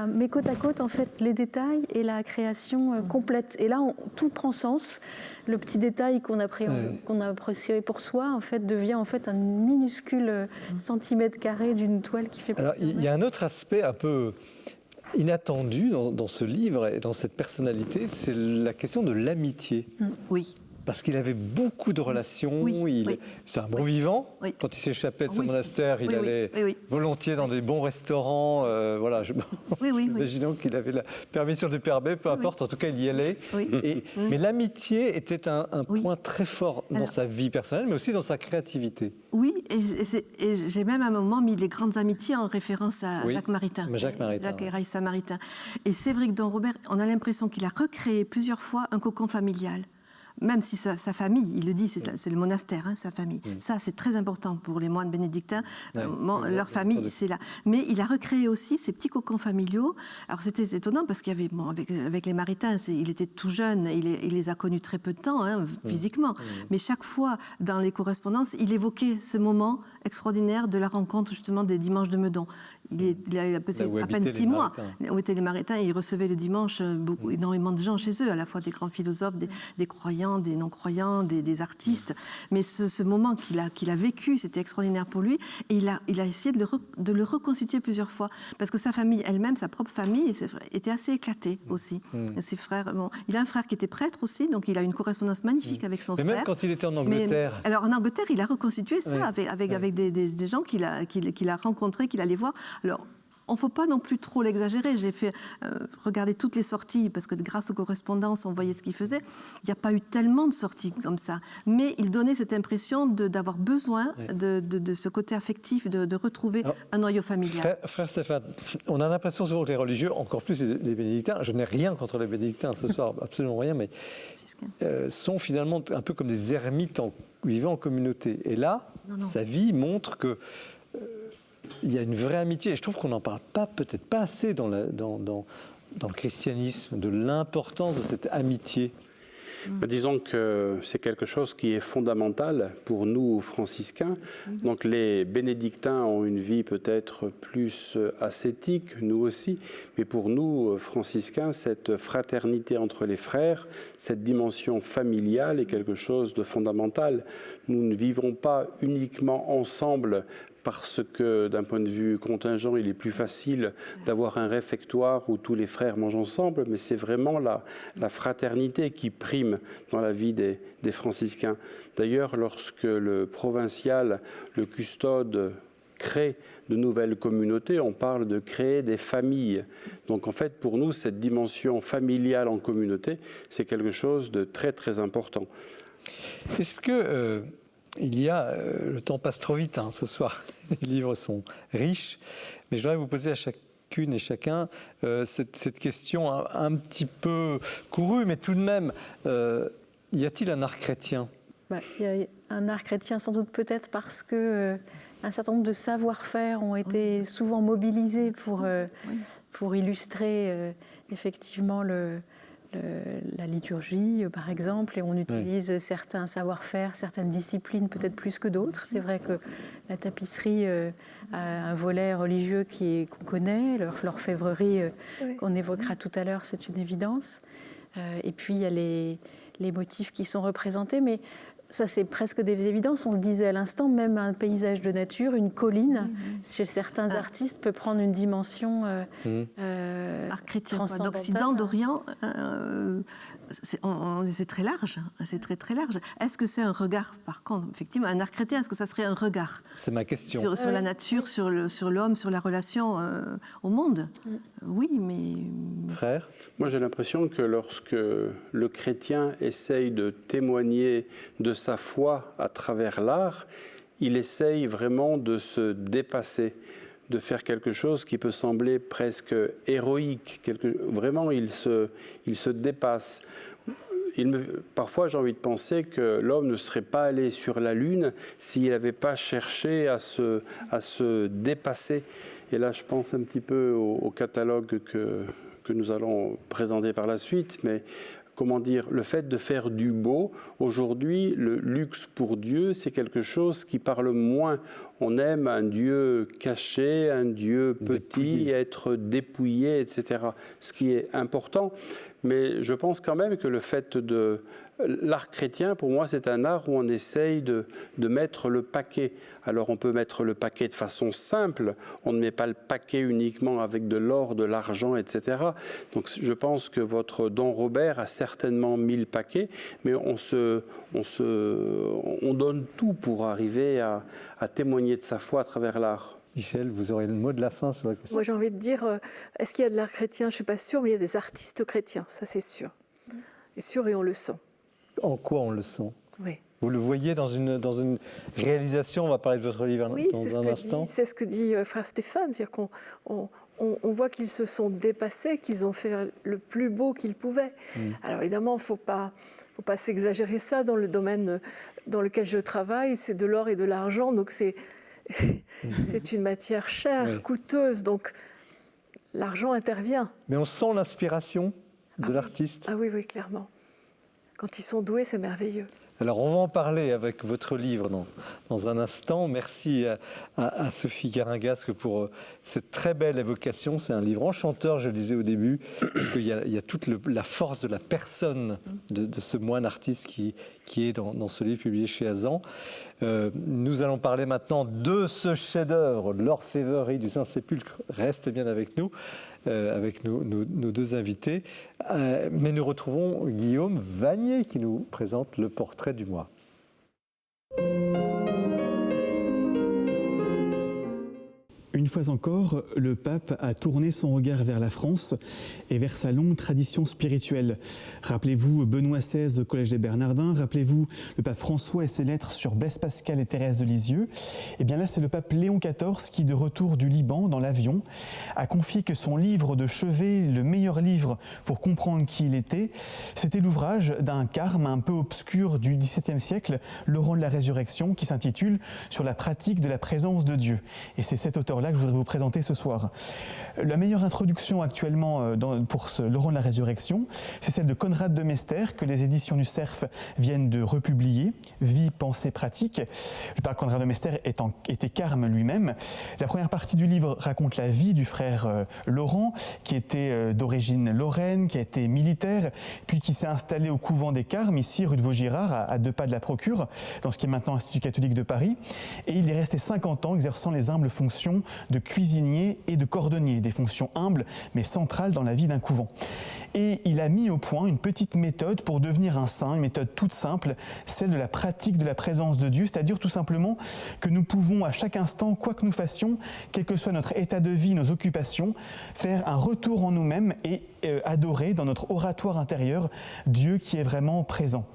[SPEAKER 3] met côte à côte, en fait, les détails et la création complète. Et là, tout prend sens. Le petit détail qu'on a apprécié pour soi, en fait, devient en fait un minuscule centimètre carré d'une toile qui fait.
[SPEAKER 1] Alors, il y a un autre aspect un peu inattendu dans ce livre et dans cette personnalité, c'est la question de l'amitié.
[SPEAKER 6] Oui.
[SPEAKER 1] Parce qu'il avait beaucoup de relations, c'est un bon vivant. Quand il s'échappait de ce monastère, il allait volontiers dans des bons restaurants. Voilà, imaginons qu'il avait la permission du Père B, peu importe, en tout cas il y allait. Mais l'amitié était un point très fort dans sa vie personnelle, mais aussi dans sa créativité.
[SPEAKER 6] Oui, et j'ai même à un moment mis les grandes amitiés en référence à Jacques Maritain.
[SPEAKER 1] Jacques
[SPEAKER 6] et Raïssa Maritain. Et c'est vrai que Don Robert, on a l'impression qu'il a recréé plusieurs fois un cocon familial. Même si sa famille, il le dit, c'est le monastère, sa famille. Ça, c'est très important pour les moines bénédictins. Leur famille, c'est là. Mais il a recréé aussi ces petits cocons familiaux. Alors, c'était étonnant parce qu'il y avait, avec les Maritains, il était tout jeune, il les a connus très peu de temps, physiquement. Mais chaque fois, dans les correspondances, il évoquait ce moment extraordinaire de la rencontre, justement, des dimanches de Meudon. Il a à peine 6 mois où étaient les Maritains et ils recevaient le dimanche énormément de gens chez eux, à la fois des grands philosophes, des croyants, des non-croyants, des artistes. Mais ce moment qu'il a vécu, c'était extraordinaire pour lui. Et il a essayé de le reconstituer plusieurs fois. Parce que sa famille elle-même, sa propre famille, était assez éclatée aussi. Ses frères, il a un frère qui était prêtre aussi, donc il a une correspondance magnifique avec son frère.
[SPEAKER 1] Mais même quand il était en Angleterre.
[SPEAKER 6] Alors en Angleterre, il a reconstitué ça avec des gens qu'il a rencontrés, qu'il allait voir. Alors, on ne faut pas non plus trop l'exagérer. J'ai fait regarder toutes les sorties, parce que grâce aux correspondances, on voyait ce qu'il faisait. Il n'y a pas eu tellement de sorties comme ça. Mais il donnait cette impression d'avoir besoin de ce côté affectif, de retrouver un noyau familial.
[SPEAKER 1] Frère Stéphane, on a l'impression souvent que les religieux, encore plus les bénédictins, je n'ai rien contre les bénédictins ce soir, absolument rien, mais sont finalement un peu comme des ermites vivant en communauté. Et là, sa vie montre que il y a une vraie amitié, et je trouve qu'on n'en parle peut-être pas assez dans le christianisme, de l'importance de cette amitié.
[SPEAKER 4] Disons que c'est quelque chose qui est fondamental pour nous, franciscains. Donc les bénédictins ont une vie peut-être plus ascétique, nous aussi, mais pour nous, franciscains, cette fraternité entre les frères, cette dimension familiale est quelque chose de fondamental. Nous ne vivons pas uniquement ensemble parce que d'un point de vue contingent, il est plus facile d'avoir un réfectoire où tous les frères mangent ensemble, mais c'est vraiment la fraternité qui prime dans la vie des franciscains. D'ailleurs, lorsque le provincial, le custode, crée de nouvelles communautés, on parle de créer des familles. Donc en fait, pour nous, cette dimension familiale en communauté, c'est quelque chose de très très important.
[SPEAKER 1] Est-ce que... le temps passe trop vite ce soir, les livres sont riches, mais je voudrais vous poser à chacune et chacun cette question un petit peu courue, mais tout de même, y a-t-il un art chrétien ?
[SPEAKER 3] Il y a un art chrétien sans doute peut-être parce que un certain nombre de savoir-faire ont été souvent mobilisés pour illustrer effectivement la liturgie, par exemple, et on utilise certains savoir-faire, certaines disciplines peut-être plus que d'autres. C'est vrai que la tapisserie a un volet religieux qu'on connaît, l'orfèvrerie qu'on évoquera tout à l'heure, c'est une évidence. Et puis il y a les motifs qui sont représentés, mais Ça, c'est presque des évidences. On le disait à l'instant, même un paysage de nature, une colline, chez certains artistes, peut prendre une dimension
[SPEAKER 6] art chrétien,
[SPEAKER 3] transcendantale.
[SPEAKER 6] d'Occident, d'Orient, c'est très large. C'est très, très large. Est-ce que c'est un regard, par contre, effectivement, un art chrétien, est-ce que ça serait un regard?
[SPEAKER 1] C'est ma question.
[SPEAKER 6] Sur la nature, sur l'homme, sur la relation au monde? Oui, mais...
[SPEAKER 1] Frère?
[SPEAKER 4] Moi, j'ai l'impression que lorsque le chrétien essaye de témoigner de sa foi à travers l'art, il essaye vraiment de se dépasser, de faire quelque chose qui peut sembler presque héroïque. Vraiment, il se dépasse. Parfois, j'ai envie de penser que l'homme ne serait pas allé sur la Lune s'il n'avait pas cherché à se dépasser. Et là, je pense un petit peu au catalogue que nous allons présenter par la suite, mais comment dire, le fait de faire du beau, aujourd'hui, le luxe pour Dieu, c'est quelque chose qui parle moins. On aime un Dieu caché, un Dieu petit, être dépouillé, etc. Ce qui est important. Mais je pense quand même que le fait de... L'art chrétien, pour moi, c'est un art où on essaye de mettre le paquet. Alors, on peut mettre le paquet de façon simple. On ne met pas le paquet uniquement avec de l'or, de l'argent, etc. Donc, je pense que votre Don Robert a certainement mis le paquet, mais on donne tout pour arriver à témoigner de sa foi à travers l'art.
[SPEAKER 1] Michel, vous aurez le mot de la fin sur la question.
[SPEAKER 5] Moi, j'ai envie de dire, est-ce qu'il y a de l'art chrétien? Je ne suis pas sûre, mais il y a des artistes chrétiens, ça c'est sûr. C'est sûr et on le sent.
[SPEAKER 1] En quoi on le sent?
[SPEAKER 5] Oui.
[SPEAKER 1] Vous le voyez dans une réalisation? On va parler de votre livre dans un instant.
[SPEAKER 5] C'est ce que dit frère Stéphane, c'est-à-dire qu'on voit qu'ils se sont dépassés, qu'ils ont fait le plus beau qu'ils pouvaient. Alors évidemment, il ne faut pas s'exagérer ça dans le domaine dans lequel je travaille, c'est de l'or et de l'argent, donc c'est une matière chère, coûteuse, donc l'argent intervient.
[SPEAKER 1] Mais on sent l'inspiration de l'artiste.
[SPEAKER 5] Ah oui, clairement. Quand ils sont doués, c'est merveilleux.
[SPEAKER 1] Alors, on va en parler avec votre livre dans un instant. Merci à Sophie Garingasque pour cette très belle évocation. C'est un livre enchanteur, je le disais au début, parce qu'il y a toute la force de la personne de ce moine artiste qui est dans ce livre publié chez Azan. Nous allons parler maintenant de ce chef-d'œuvre, l'Orfèvrerie du Saint-Sépulcre. Restez bien avec nous. Avec nos deux invités. Mais nous retrouvons Guillaume Vanier qui nous présente le portrait du mois.
[SPEAKER 8] Une fois encore, le pape a tourné son regard vers la France et vers sa longue tradition spirituelle. Rappelez-vous Benoît XVI au Collège des Bernardins, rappelez-vous le pape François et ses lettres sur Blaise Pascal et Thérèse de Lisieux. Et bien là, c'est le pape Léon XIV qui, de retour du Liban, dans l'avion, a confié que son livre de chevet, le meilleur livre pour comprendre qui il était, c'était l'ouvrage d'un carme un peu obscur du XVIIe siècle, Laurent de la Résurrection, qui s'intitule « Sur la pratique de la présence de Dieu ». Et c'est cet auteur-là que je voudrais vous présenter ce soir. La meilleure introduction actuellement pour ce Laurent de la Résurrection, c'est celle de Conrad de Mester, que les éditions du Cerf viennent de republier, Vie, pensée, pratique. Le père Conrad de Mester était carme lui-même. La première partie du livre raconte la vie du frère Laurent, qui était d'origine lorraine, qui a été militaire, puis qui s'est installé au couvent des Carmes, ici rue de Vaugirard, à 2 pas de la Procure, dans ce qui est maintenant l'Institut catholique de Paris. Et il est resté 50 ans exerçant les humbles fonctions de cuisinier et de cordonnier, des fonctions humbles mais centrales dans la vie d'un couvent. Et il a mis au point une petite méthode pour devenir un saint, une méthode toute simple, celle de la pratique de la présence de Dieu, c'est-à-dire tout simplement que nous pouvons à chaque instant, quoi que nous fassions, quel que soit notre état de vie, nos occupations, faire un retour en nous-mêmes et adorer dans notre oratoire intérieur Dieu qui est vraiment présent.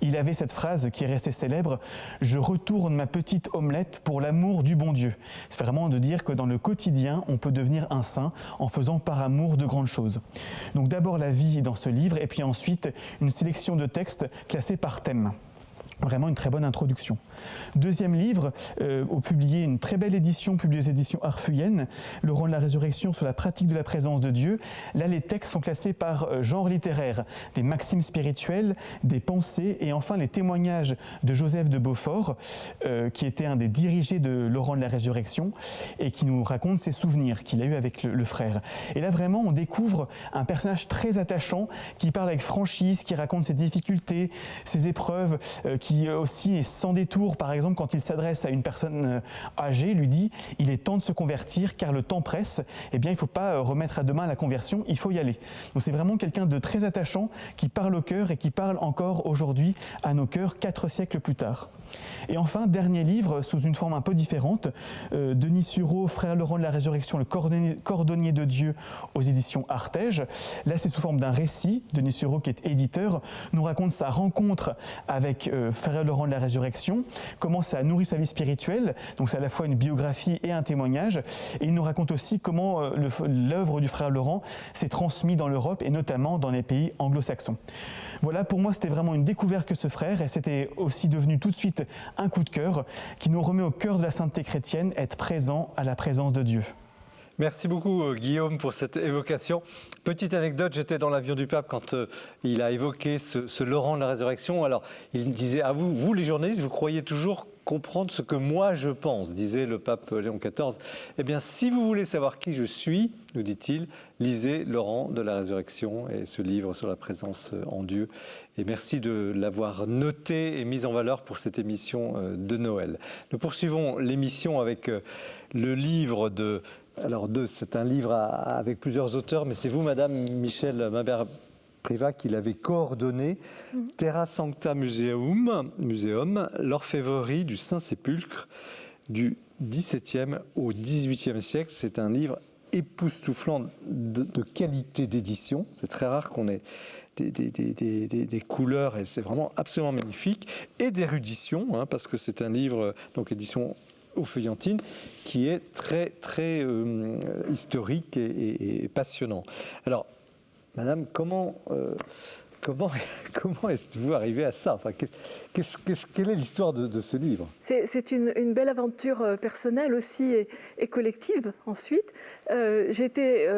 [SPEAKER 8] Il avait cette phrase qui est restée célèbre, « Je retourne ma petite omelette pour l'amour du bon Dieu ». C'est vraiment de dire que dans le quotidien, on peut devenir un saint en faisant par amour de grandes choses. Donc d'abord la vie dans ce livre et puis ensuite une sélection de textes classés par thème. Vraiment une très bonne introduction. Deuxième livre, publié une très belle édition, publiée aux éditions Arfuyen, Laurent de la Résurrection sur la pratique de la présence de Dieu. Là, les textes sont classés par genre littéraire, des maximes spirituelles, des pensées et enfin les témoignages de Joseph de Beaufort, qui était un des dirigés de Laurent de la Résurrection et qui nous raconte ses souvenirs qu'il a eu avec le frère. Et là, vraiment, on découvre un personnage très attachant qui parle avec franchise, qui raconte ses difficultés, ses épreuves, qui aussi est sans détour, par exemple, quand il s'adresse à une personne âgée, lui dit « il est temps de se convertir car le temps presse », eh bien il ne faut pas remettre à demain la conversion, il faut y aller. Donc c'est vraiment quelqu'un de très attachant qui parle au cœur et qui parle encore aujourd'hui à nos cœurs 4 siècles plus tard. Et enfin, dernier livre, sous une forme un peu différente, Denis Sureau, Frère Laurent de la Résurrection, le cordonnier de Dieu aux éditions Artege. Là, c'est sous forme d'un récit. Denis Sureau, qui est éditeur, nous raconte sa rencontre avec Frère Laurent de la Résurrection, comment ça a nourri sa vie spirituelle. Donc c'est à la fois une biographie et un témoignage. Et il nous raconte aussi comment l'œuvre du Frère Laurent s'est transmise dans l'Europe et notamment dans les pays anglo-saxons. Voilà, pour moi, c'était vraiment une découverte que ce frère, et c'était aussi devenu tout de suite un coup de cœur qui nous remet au cœur de la sainteté chrétienne, être présent à la présence de Dieu.
[SPEAKER 1] Merci beaucoup Guillaume pour cette évocation. Petite anecdote, j'étais dans l'avion du pape quand il a évoqué ce Laurent de la Résurrection. Alors il me disait, vous les journalistes, vous croyez toujours comprendre ce que moi je pense, disait le pape Léon XIV. Eh bien, si vous voulez savoir qui je suis, nous dit-il, lisez Laurent de la Résurrection et ce livre sur la présence en Dieu. Et merci de l'avoir noté et mis en valeur pour cette émission de Noël. Nous poursuivons l'émission avec le livre de... Alors, c'est un livre avec plusieurs auteurs, mais c'est vous, Madame Michèle Mabert-Privat, qui l'avez coordonné. Terra Sancta Museum, l'orfèvrerie du Saint-Sépulcre du XVIIe au XVIIIe siècle. C'est un livre époustouflant de qualité d'édition. C'est très rare qu'on ait des couleurs, et c'est vraiment absolument magnifique, et d'érudition, parce que c'est un livre, donc édition aux Feuillantines, qui est très, très historique et passionnant. Alors, Madame, comment est-vous arrivé à ça? Enfin, quelle est l'histoire de ce livre?
[SPEAKER 5] C'est une belle aventure personnelle aussi et collective ensuite. J'ai été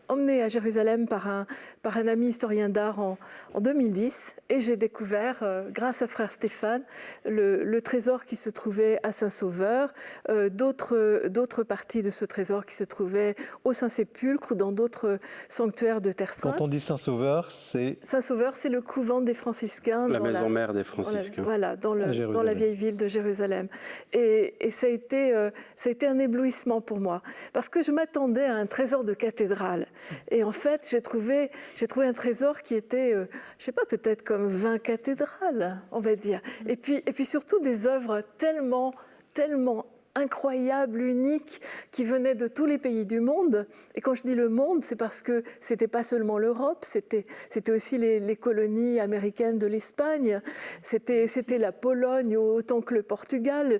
[SPEAKER 5] emmenée à Jérusalem par un ami historien d'art en 2010 et j'ai découvert, grâce à frère Stéphane, le trésor qui se trouvait à Saint-Sauveur, d'autres parties de ce trésor qui se trouvaient au Saint-Sépulcre ou dans d'autres sanctuaires de Terre Sainte.
[SPEAKER 1] Quand on dit Saint-Sauveur, c'est...
[SPEAKER 5] Saint-Sauveur, c'est le couvent des franciscains.
[SPEAKER 4] La maison mère des franciscains.
[SPEAKER 5] Voilà, dans la vieille ville de Jérusalem. Et ça a été un éblouissement pour moi, parce que je m'attendais à un trésor de cathédrale. Et en fait, j'ai trouvé un trésor qui était, je ne sais pas, peut-être comme 20 cathédrales, on va dire. Et puis surtout des œuvres tellement incroyables, uniques, qui venaient de tous les pays du monde. Et quand je dis le monde, c'est parce que c'était pas seulement l'Europe, c'était aussi les colonies américaines de l'Espagne, c'était la Pologne autant que le Portugal.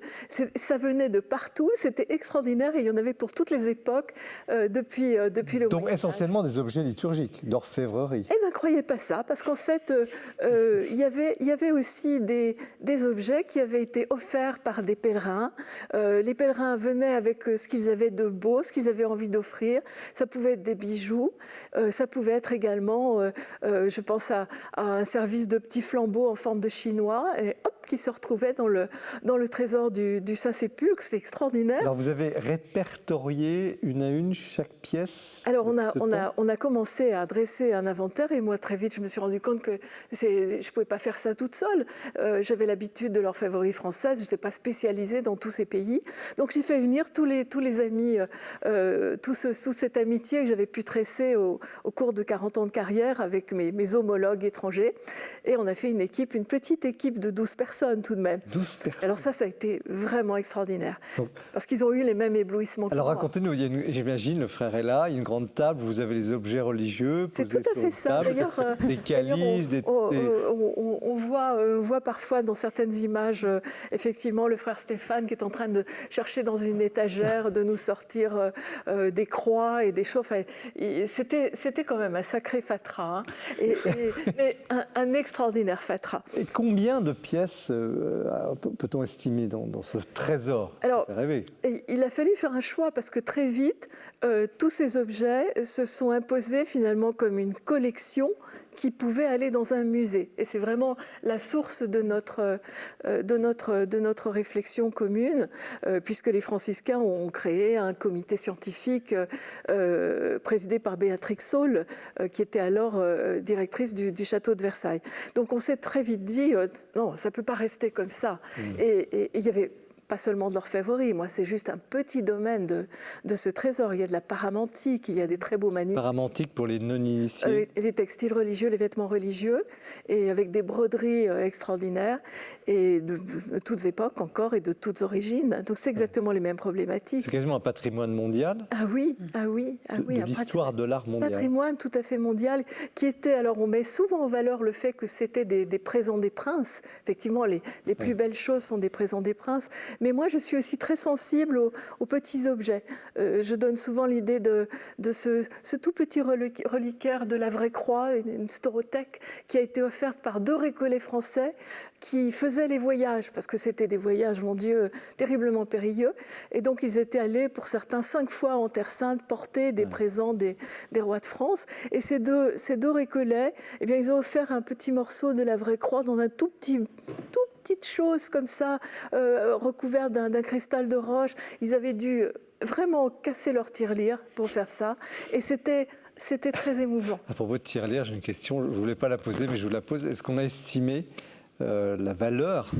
[SPEAKER 5] Ça venait de partout, c'était extraordinaire et il y en avait pour toutes les époques depuis le
[SPEAKER 1] Donc essentiellement des objets liturgiques, d'orfèvrerie.
[SPEAKER 5] Eh bien, croyez pas ça, parce qu'en fait, il y avait aussi des objets qui avaient été offerts par des pèlerins. Les pèlerins venaient avec ce qu'ils avaient de beau, ce qu'ils avaient envie d'offrir. Ça pouvait être des bijoux, ça pouvait être également, je pense à un service de petits flambeaux en forme de chinois, et hop, qui se retrouvait dans le trésor du Saint-Sépulcre. C'était extraordinaire.
[SPEAKER 1] Alors vous avez répertorié une à une chaque pièce?
[SPEAKER 5] Alors on a commencé à dresser un inventaire et moi très vite je me suis rendu compte que je ne pouvais pas faire ça toute seule. J'avais l'habitude de l'orfèvrerie française, je n'étais pas spécialisée dans tous ces pays. Donc j'ai fait venir tous les amis, toute cette amitié que j'avais pu tresser au cours de 40 ans de carrière avec mes homologues étrangers. Et on a fait une petite équipe de 12 personnes tout de même.
[SPEAKER 1] 12 personnes.
[SPEAKER 5] Alors ça a été vraiment extraordinaire. Donc, parce qu'ils ont eu les mêmes éblouissements que moi.
[SPEAKER 1] Alors racontez-nous, j'imagine, le frère est là, il y a une grande table, vous avez les objets religieux.
[SPEAKER 5] C'est tout à fait ça. D'ailleurs,
[SPEAKER 1] des calices,
[SPEAKER 5] on voit parfois dans certaines images, effectivement, le frère Stéphane qui est en train de chercher dans une étagère de nous sortir des croix et des choses. Enfin, c'était quand même un sacré fatras, mais un extraordinaire fatras.
[SPEAKER 1] Et combien de pièces peut-on estimer dans ce trésor?
[SPEAKER 5] Alors, il a fallu faire un choix parce que très vite, tous ces objets se sont imposés finalement comme une collection qui pouvaient aller dans un musée. Et c'est vraiment la source de notre réflexion commune, puisque les franciscains ont créé un comité scientifique présidé par Béatrix Saul, qui était alors directrice du château de Versailles. Donc on s'est très vite dit, non, ça ne peut pas rester comme ça. Et il y avait pas seulement de l'orfèvrerie, moi c'est juste un petit domaine de ce trésor. Il y a de la paramantique, il y a des très beaux manuscrits.
[SPEAKER 1] Paramantique pour les non-initiés.
[SPEAKER 5] Les textiles religieux, les vêtements religieux, et avec des broderies extraordinaires, et de toutes époques encore, et de toutes origines. Donc c'est exactement les mêmes problématiques.
[SPEAKER 1] C'est quasiment un patrimoine mondial.
[SPEAKER 5] Ah oui.
[SPEAKER 1] De l'histoire de l'art mondial.
[SPEAKER 5] Patrimoine tout à fait mondial, qui était, alors on met souvent en valeur le fait que c'était des présents des princes. Effectivement, les plus belles choses sont des présents des princes. Mais moi, je suis aussi très sensible aux petits objets. Je donne souvent l'idée de ce tout petit reliquaire de la Vraie Croix, une storothèque, qui a été offerte par 2 récollets français qui faisaient les voyages, parce que c'était des voyages, mon Dieu, terriblement périlleux. Et donc, ils étaient allés, pour certains, 5 fois en Terre Sainte, porter des présents des rois de France. Et ces deux récollets, eh bien, ils ont offert un petit morceau de la Vraie Croix dans un toute petite chose comme ça, recouverte d'un cristal de roche. Ils avaient dû vraiment casser leur tirelire pour faire ça. Et c'était très émouvant.
[SPEAKER 1] À propos de tirelire, j'ai une question, je ne voulais pas la poser, mais je vous la pose. Est-ce qu'on a estimé la valeur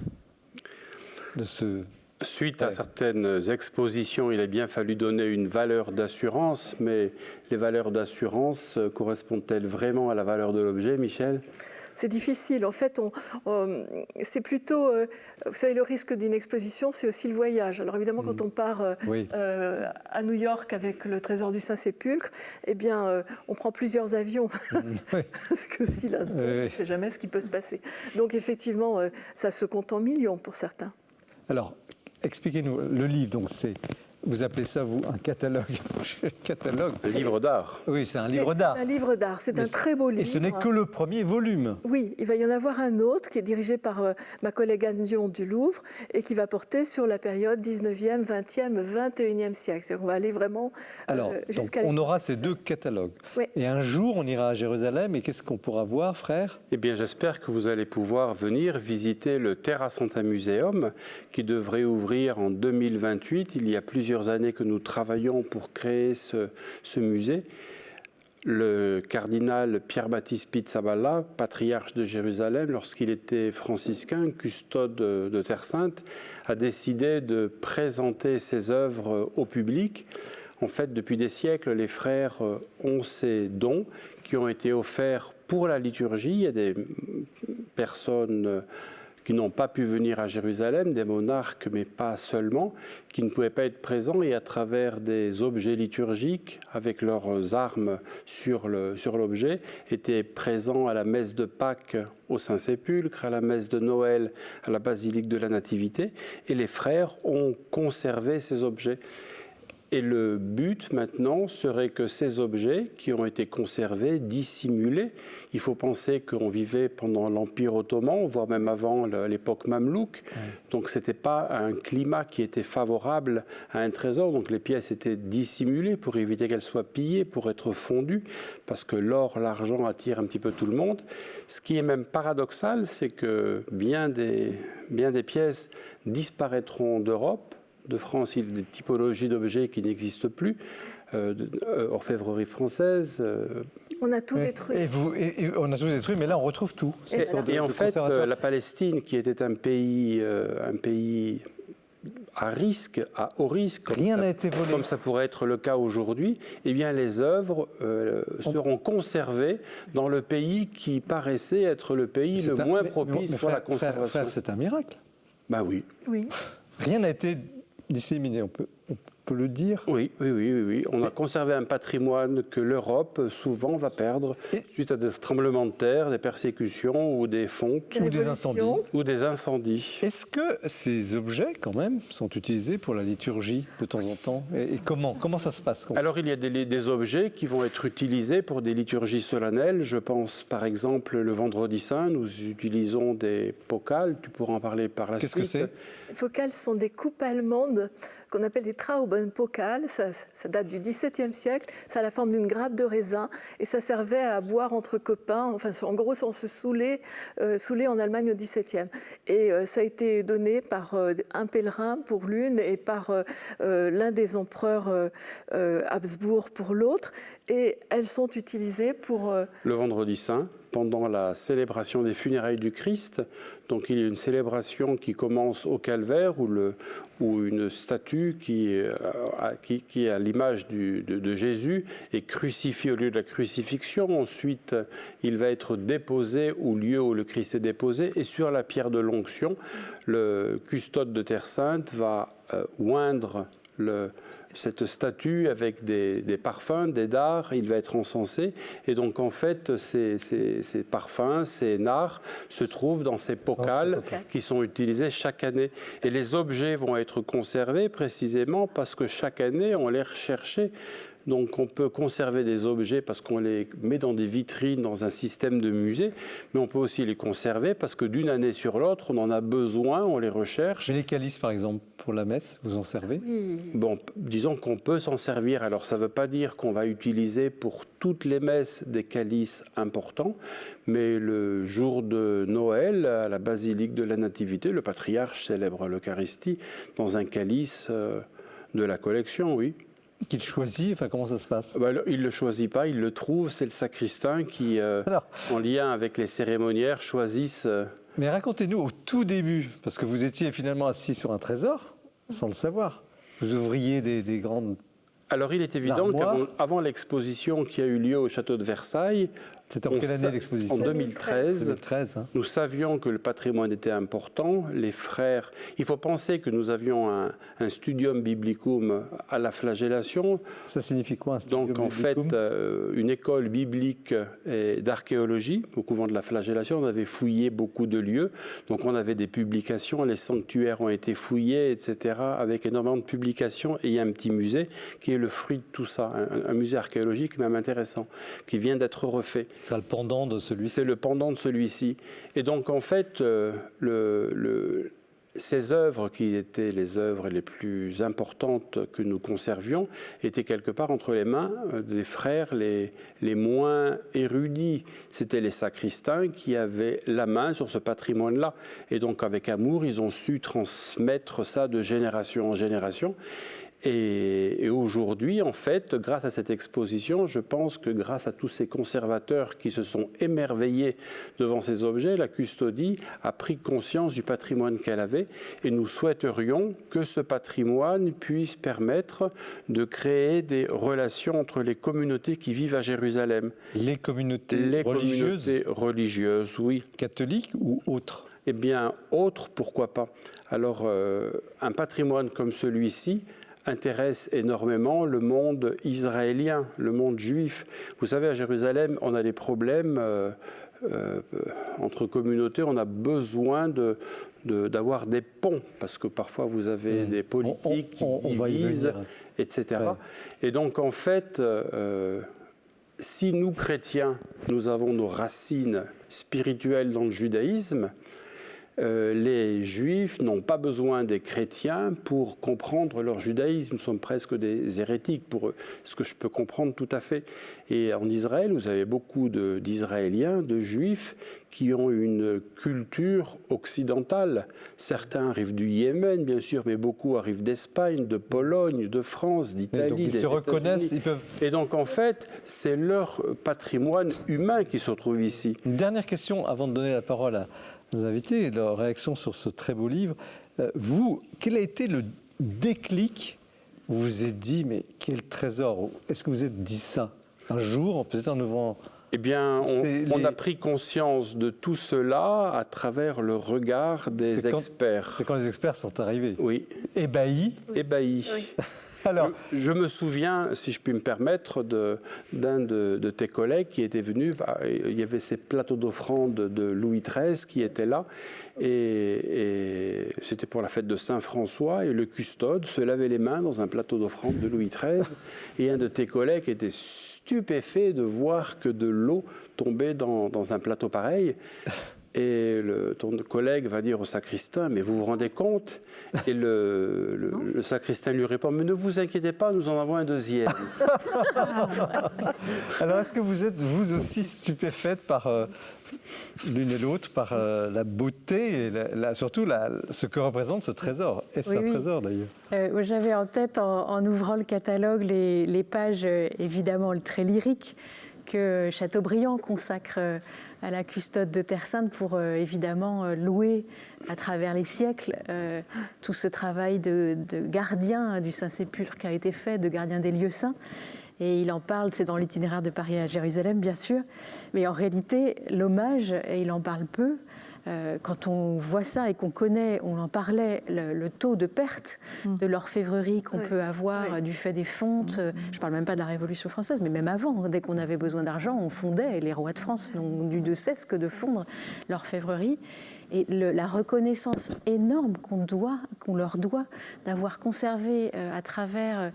[SPEAKER 1] de ce...
[SPEAKER 4] Suite à certaines expositions, il a bien fallu donner une valeur d'assurance, mais les valeurs d'assurance correspondent-elles vraiment à la valeur de l'objet, Michel ?
[SPEAKER 5] C'est difficile. En fait, c'est plutôt... vous savez, le risque d'une exposition, c'est aussi le voyage. Alors évidemment, quand on part à New York avec le trésor du Saint-Sépulcre, eh bien, on prend plusieurs avions. Parce que si là, on ne sait jamais ce qui peut se passer. Donc effectivement, ça se compte en millions pour certains.
[SPEAKER 1] Alors, expliquez-nous, le livre, donc c'est... Vous appelez ça, vous, un catalogue?
[SPEAKER 4] Un livre d'art.
[SPEAKER 1] Oui, c'est un livre d'art.
[SPEAKER 5] C'est un livre d'art, c'est un très beau livre.
[SPEAKER 1] Et ce n'est que le premier volume.
[SPEAKER 5] Oui, il va y en avoir un autre qui est dirigé par ma collègue Anne Dion du Louvre et qui va porter sur la période 19e, 20e, 21e siècle. C'est-à-dire qu'on va aller vraiment jusqu'à...
[SPEAKER 1] On aura ces 2 catalogues.
[SPEAKER 5] Oui.
[SPEAKER 1] Et un jour, on ira à Jérusalem et qu'est-ce qu'on pourra voir, frère?
[SPEAKER 4] Eh bien, j'espère que vous allez pouvoir venir visiter le Terra Santa Museum qui devrait ouvrir en 2028. Il y a plusieurs années que nous travaillons pour créer ce musée. Le cardinal Pierre-Baptiste Pizzaballa, patriarche de Jérusalem, lorsqu'il était franciscain, custode de Terre Sainte, a décidé de présenter ses œuvres au public. En fait, depuis des siècles, les frères ont ces dons qui ont été offerts pour la liturgie. Il y a des personnes qui n'ont pas pu venir à Jérusalem, des monarques, mais pas seulement, qui ne pouvaient pas être présents, et à travers des objets liturgiques, avec leurs armes sur l'objet, étaient présents à la messe de Pâques au Saint-Sépulcre, à la messe de Noël, à la basilique de la Nativité, et les frères ont conservé ces objets. Et le but maintenant serait que ces objets qui ont été conservés, dissimulés, il faut penser qu'on vivait pendant l'Empire ottoman, voire même avant l'époque mamelouk, donc ce n'était pas un climat qui était favorable à un trésor, donc les pièces étaient dissimulées pour éviter qu'elles soient pillées, pour être fondues, parce que l'or, l'argent attirent un petit peu tout le monde. Ce qui est même paradoxal, c'est que bien des pièces disparaîtront d'Europe. De France, il y a des typologies d'objets qui n'existent plus, orfèvrerie française.
[SPEAKER 5] On a tout détruit.
[SPEAKER 1] On a tout détruit, mais là on retrouve tout.
[SPEAKER 4] Et en fait, la Palestine, qui était un pays à risque, à haut risque,
[SPEAKER 1] rien n'a été volé,
[SPEAKER 4] comme ça pourrait être le cas aujourd'hui, eh bien les œuvres seront conservées dans le pays qui paraissait être le pays le moins propice pour la conservation.
[SPEAKER 1] C'est un miracle.
[SPEAKER 4] Ben oui.
[SPEAKER 1] Rien n'a été disséminé, on peut le dire.
[SPEAKER 4] Oui. On a conservé un patrimoine que l'Europe souvent va perdre suite à des tremblements de terre, des persécutions ou des fontes. Ou des incendies.
[SPEAKER 1] Est-ce que ces objets, quand même, sont utilisés pour la liturgie de temps en temps? Et comment ça se passe?
[SPEAKER 4] Alors, il y a des objets qui vont être utilisés pour des liturgies solennelles. Je pense, par exemple, le Vendredi Saint, nous utilisons des pokals. Tu pourras en parler par la suite.
[SPEAKER 1] Qu'est-ce que c'est?
[SPEAKER 5] Les pokals sont des coupes allemandes qu'on appelle des Trauben, une pocale, ça date du XVIIe siècle, ça a la forme d'une grappe de raisin et ça servait à boire entre copains, enfin en gros on se saoulait en Allemagne au XVIIe. Et ça a été donné par un pèlerin pour l'une et par l'un des empereurs Habsbourg pour l'autre, et elles sont utilisées pour...
[SPEAKER 4] Le vendredi saint, pendant la célébration des funérailles du Christ. Donc il y a une célébration qui commence au calvaire où une statue qui est à l'image de Jésus est crucifiée au lieu de la crucifixion. Ensuite, il va être déposé au lieu où le Christ est déposé. Et sur la pierre de l'onction, le custode de Terre Sainte va oindre cette statue avec des parfums, des dards, il va être encensé. Et donc, en fait, ces parfums, ces nards se trouvent dans ces pocales qui sont utilisées chaque année. Et les objets vont être conservés précisément parce que chaque année, on les recherchait. Donc on peut conserver des objets parce qu'on les met dans des vitrines, dans un système de musée, mais on peut aussi les conserver parce que d'une année sur l'autre, on en a besoin, on les recherche.
[SPEAKER 1] Mais les calices, par exemple, pour la messe, vous en servez?
[SPEAKER 5] Oui.
[SPEAKER 4] Bon, disons qu'on peut s'en servir. Alors ça ne veut pas dire qu'on va utiliser pour toutes les messes des calices importants, mais le jour de Noël, à la basilique de la Nativité, le patriarche célèbre l'Eucharistie dans un calice de la collection, oui.
[SPEAKER 1] Qu'il choisit, enfin comment ça se passe?
[SPEAKER 4] Il ne le choisit pas, il le trouve, c'est le sacristain qui, en lien avec les cérémoniaires, choisissent...
[SPEAKER 1] Mais racontez-nous au tout début, parce que vous étiez finalement assis sur un trésor, sans le savoir. Vous ouvriez des grandes...
[SPEAKER 4] Alors il est évident qu'avant l'exposition qui a eu lieu au château de Versailles,
[SPEAKER 1] c'était en quelle année l'exposition?
[SPEAKER 4] En 2013.
[SPEAKER 1] 2013 hein.
[SPEAKER 4] Nous savions que le patrimoine était important. Les frères, il faut penser que nous avions un studium biblicum à la flagellation.
[SPEAKER 1] Ça signifie quoi un studium
[SPEAKER 4] biblicum? Donc en fait, une école biblique et d'archéologie au couvent de la flagellation. On avait fouillé beaucoup de lieux, donc on avait des publications. Les sanctuaires ont été fouillés, etc. Avec énormément de publications. Et il y a un petit musée qui est le fruit de tout ça, un musée archéologique même intéressant, qui vient d'être refait.
[SPEAKER 1] C'est le pendant de celui-ci.
[SPEAKER 4] C'est le pendant de celui-ci. Et donc, en fait, ces œuvres, qui étaient les œuvres les plus importantes que nous conservions, étaient quelque part entre les mains des frères les moins érudits. C'était les sacristains qui avaient la main sur ce patrimoine-là. Et donc, avec amour, ils ont su transmettre ça de génération en génération. Et aujourd'hui, en fait, grâce à cette exposition, je pense que grâce à tous ces conservateurs qui se sont émerveillés devant ces objets, la custodie a pris conscience du patrimoine qu'elle avait et nous souhaiterions que ce patrimoine puisse permettre de créer des relations entre les communautés qui vivent à Jérusalem.
[SPEAKER 1] Les communautés
[SPEAKER 4] religieuses, oui.
[SPEAKER 1] Catholiques ou autres?
[SPEAKER 4] Eh bien, autres, pourquoi pas. Alors, un patrimoine comme celui-ci intéresse énormément le monde israélien, le monde juif. Vous savez, à Jérusalem, on a des problèmes entre communautés, on a besoin d'avoir des ponts, parce que parfois vous avez des politiques qui divisent, etc. Ouais. Et donc, en fait, si nous, chrétiens, nous avons nos racines spirituelles dans le judaïsme, les Juifs n'ont pas besoin des chrétiens pour comprendre leur judaïsme. Nous sommes presque des hérétiques pour eux, ce que je peux comprendre tout à fait. Et en Israël, vous avez beaucoup d'Israéliens, de Juifs, qui ont une culture occidentale. Certains arrivent du Yémen, bien sûr, mais beaucoup arrivent d'Espagne, de Pologne, de France, d'Italie,
[SPEAKER 1] des États-Unis. Ils se reconnaissent, ils peuvent...
[SPEAKER 4] Et donc, en fait, c'est leur patrimoine humain qui se trouve ici.
[SPEAKER 1] Une dernière question, avant de donner la parole à nos invités et leur réaction sur ce très beau livre. Vous, quel a été le déclic où vous vous êtes dit, mais quel trésor? Est-ce que vous vous êtes dit ça un jour, peut-être en ouvrant...
[SPEAKER 4] Eh bien, on a pris conscience de tout cela à travers le regard des experts.
[SPEAKER 1] C'est quand les experts sont arrivés?
[SPEAKER 4] Oui.
[SPEAKER 1] Ébahis?
[SPEAKER 4] Ébahis.
[SPEAKER 5] Oui.
[SPEAKER 1] Alors,
[SPEAKER 4] je me souviens, si je puis me permettre, d'un de tes collègues qui était venu. Il y avait ces plateaux d'offrande de Louis XIII qui étaient là. Et c'était pour la fête de Saint-François. Et le custode se lavait les mains dans un plateau d'offrande de Louis XIII. Et un de tes collègues était stupéfait de voir que de l'eau tombait dans un plateau pareil. Et ton collègue va dire au sacristain, mais vous vous rendez compte? Et le sacristain lui répond, mais ne vous inquiétez pas, nous en avons un deuxième.
[SPEAKER 1] Alors, est-ce que vous êtes, vous aussi, stupéfaite par l'une et l'autre, par la beauté et surtout ce que représente ce trésor? Est-ce un trésor, d'ailleurs?
[SPEAKER 3] J'avais en tête, en ouvrant le catalogue, les pages, évidemment, très lyriques que Chateaubriand consacre à la custode de Terre Sainte pour évidemment louer à travers les siècles tout ce travail de gardien du Saint-Sépulcre qui a été fait, de gardien des lieux saints. Et il en parle, c'est dans l'itinéraire de Paris à Jérusalem, bien sûr. Mais en réalité, l'hommage, et il en parle peu, quand on voit ça et qu'on connaît, on en parlait, le taux de perte de l'orfèvrerie qu'on peut avoir du fait des fontes. Je ne parle même pas de la Révolution française, mais même avant, dès qu'on avait besoin d'argent, on fondait. Les rois de France n'ont eu de cesse que de fondre l'orfèvrerie. Et la reconnaissance énorme qu'on leur doit d'avoir conservé à travers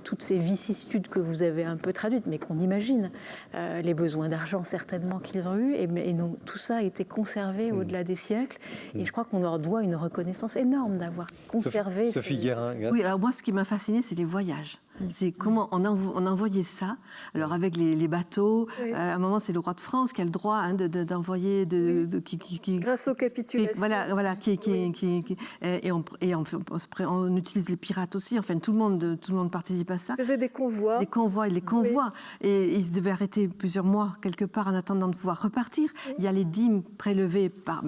[SPEAKER 3] toutes ces vicissitudes que vous avez un peu traduites, mais qu'on imagine, les besoins d'argent certainement qu'ils ont eus, et non, tout ça a été conservé au-delà des siècles. Et je crois qu'on leur doit une reconnaissance énorme d'avoir conservé.
[SPEAKER 1] Sophie Guérin.
[SPEAKER 6] Oui, alors moi, ce qui m'a fascinée, c'est les voyages. C'est comment on envoyait ça. Alors avec les bateaux, à un moment c'est le roi de France qui a le droit d'envoyer
[SPEAKER 5] grâce aux capitulations.
[SPEAKER 6] Voilà, et on utilise les pirates aussi. Enfin, tout le monde participe à ça.
[SPEAKER 5] Ils faisaient des convois.
[SPEAKER 6] Des convois. Et ils devaient arrêter plusieurs mois quelque part en attendant de pouvoir repartir. Il y a les dîmes prélevées par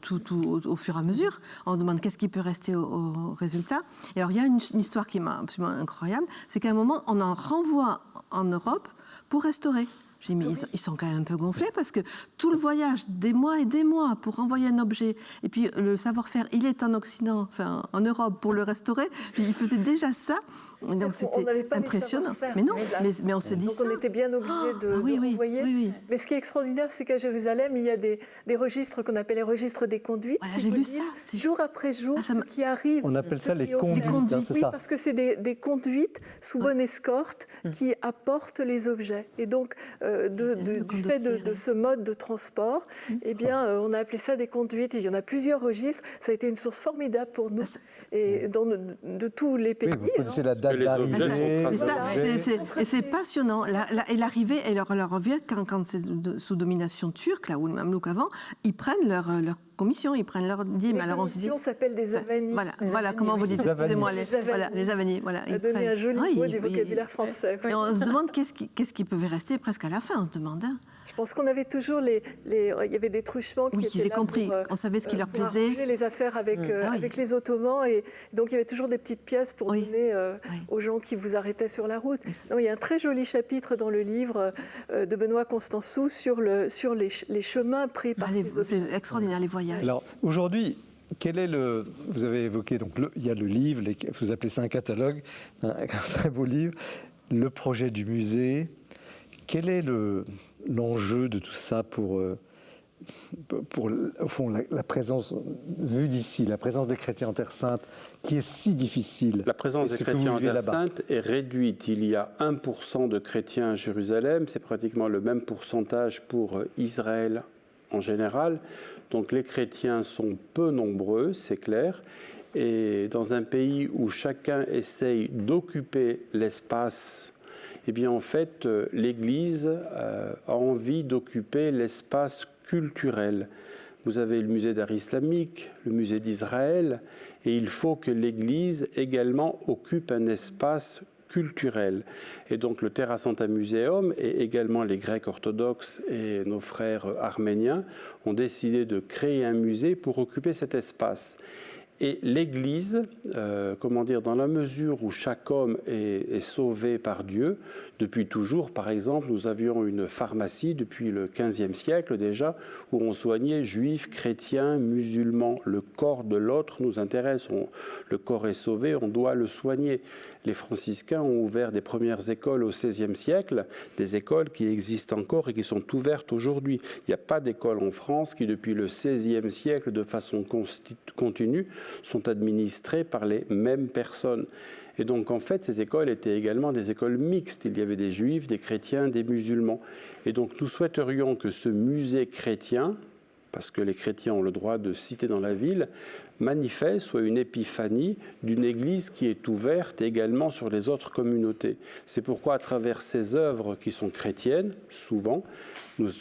[SPEAKER 6] tout au fur et à mesure. On se demande qu'est-ce qui peut rester au résultat. Et alors il y a une histoire qui m'a absolument incroyable. C'est qu'à un moment, on en renvoie en Europe pour restaurer. J'ai dit, mais ils sont quand même un peu gonflés parce que tout le voyage, des mois et des mois pour renvoyer un objet, et puis le savoir-faire, il est en Occident, enfin en Europe pour le restaurer. Ils faisaient déjà ça. Donc c'était impressionnant. Mais non, mais on se dit
[SPEAKER 5] donc
[SPEAKER 6] ça.
[SPEAKER 5] Donc on était bien obligé de renvoyer.
[SPEAKER 6] Oui.
[SPEAKER 5] Mais ce qui est extraordinaire, c'est qu'à Jérusalem, il y a des registres qu'on appelle les registres des conduites.
[SPEAKER 6] Voilà, j'ai lu ça.
[SPEAKER 5] Jour après jour, ce qui arrive.
[SPEAKER 1] On appelle ça les conduites. C'est
[SPEAKER 5] oui,
[SPEAKER 1] ça.
[SPEAKER 5] parce que c'est des conduites sous bonne escorte qui apportent les objets. Et donc, du fait de ce mode de transport, eh bien, on a appelé ça des conduites. Il y en a plusieurs registres. Ça a été une source formidable pour nous et de tous les pays.
[SPEAKER 1] Oui, vous connaissez la date
[SPEAKER 4] les objets sont
[SPEAKER 1] d'arrivée.
[SPEAKER 6] Et c'est passionnant. Et l'arrivée, et leur revient quand c'est sous domination turque, là, ou le Mamelouk avant, ils prennent leur commission, ils prennent leur dîme.
[SPEAKER 5] Les commissions s'appellent des avanies.
[SPEAKER 6] Voilà comment vous dites, excusez-moi, les avanies. Voilà,
[SPEAKER 5] ça a donné un joli mot du vocabulaire français.
[SPEAKER 6] Et on se demande qu'est-ce qui pouvait rester presque à la fin, on se demande.
[SPEAKER 5] Je pense qu'on avait toujours il y avait des truchements qui étaient là. Oui,
[SPEAKER 6] j'ai compris. On savait ce qui leur plaisait.
[SPEAKER 5] Arranger les affaires avec les Ottomans, et donc il y avait toujours des petites pièces pour donner aux gens qui vous arrêtaient sur la route. Donc, il y a un très joli chapitre dans le livre de Benoît Constançou sur les chemins pris par ces Ottomans.
[SPEAKER 6] C'est extraordinaire, les voyages.
[SPEAKER 1] Alors aujourd'hui, quel est vous avez évoqué, donc il y a le livre, vous appelez ça un catalogue, un très beau livre, le projet du musée. Quel est l'enjeu de tout ça pour au fond, la présence, vue d'ici, la présence des chrétiens en Terre Sainte, qui est si difficile?
[SPEAKER 4] La présence des chrétiens en Terre Sainte est réduite. Il y a 1% de chrétiens à Jérusalem, c'est pratiquement le même pourcentage pour Israël en général. Donc les chrétiens sont peu nombreux, c'est clair. Et dans un pays où chacun essaye d'occuper l'espace, eh bien en fait, l'Église a envie d'occuper l'espace culturel. Vous avez le musée d'art islamique, le musée d'Israël, et il faut que l'Église également occupe un espace culturel. Et donc le Terra Santa Museum et également les Grecs orthodoxes et nos frères arméniens ont décidé de créer un musée pour occuper cet espace. Et l'Église, dans la mesure où chaque homme est sauvé par Dieu, depuis toujours, par exemple, nous avions une pharmacie depuis le XVe siècle déjà, où on soignait juifs, chrétiens, musulmans. Le corps de l'autre nous intéresse. Le corps est sauvé, on doit le soigner. Les franciscains ont ouvert des premières écoles au XVIe siècle, des écoles qui existent encore et qui sont ouvertes aujourd'hui. Il n'y a pas d'école en France qui, depuis le XVIe siècle, de façon continue, sont administrées par les mêmes personnes. Et donc, en fait, ces écoles étaient également des écoles mixtes. Il y avait des juifs, des chrétiens, des musulmans. Et donc, nous souhaiterions que ce musée chrétien parce que les chrétiens ont le droit de citer dans la ville, manifeste, soit une épiphanie d'une Église qui est ouverte également sur les autres communautés. C'est pourquoi, à travers ces œuvres qui sont chrétiennes, souvent,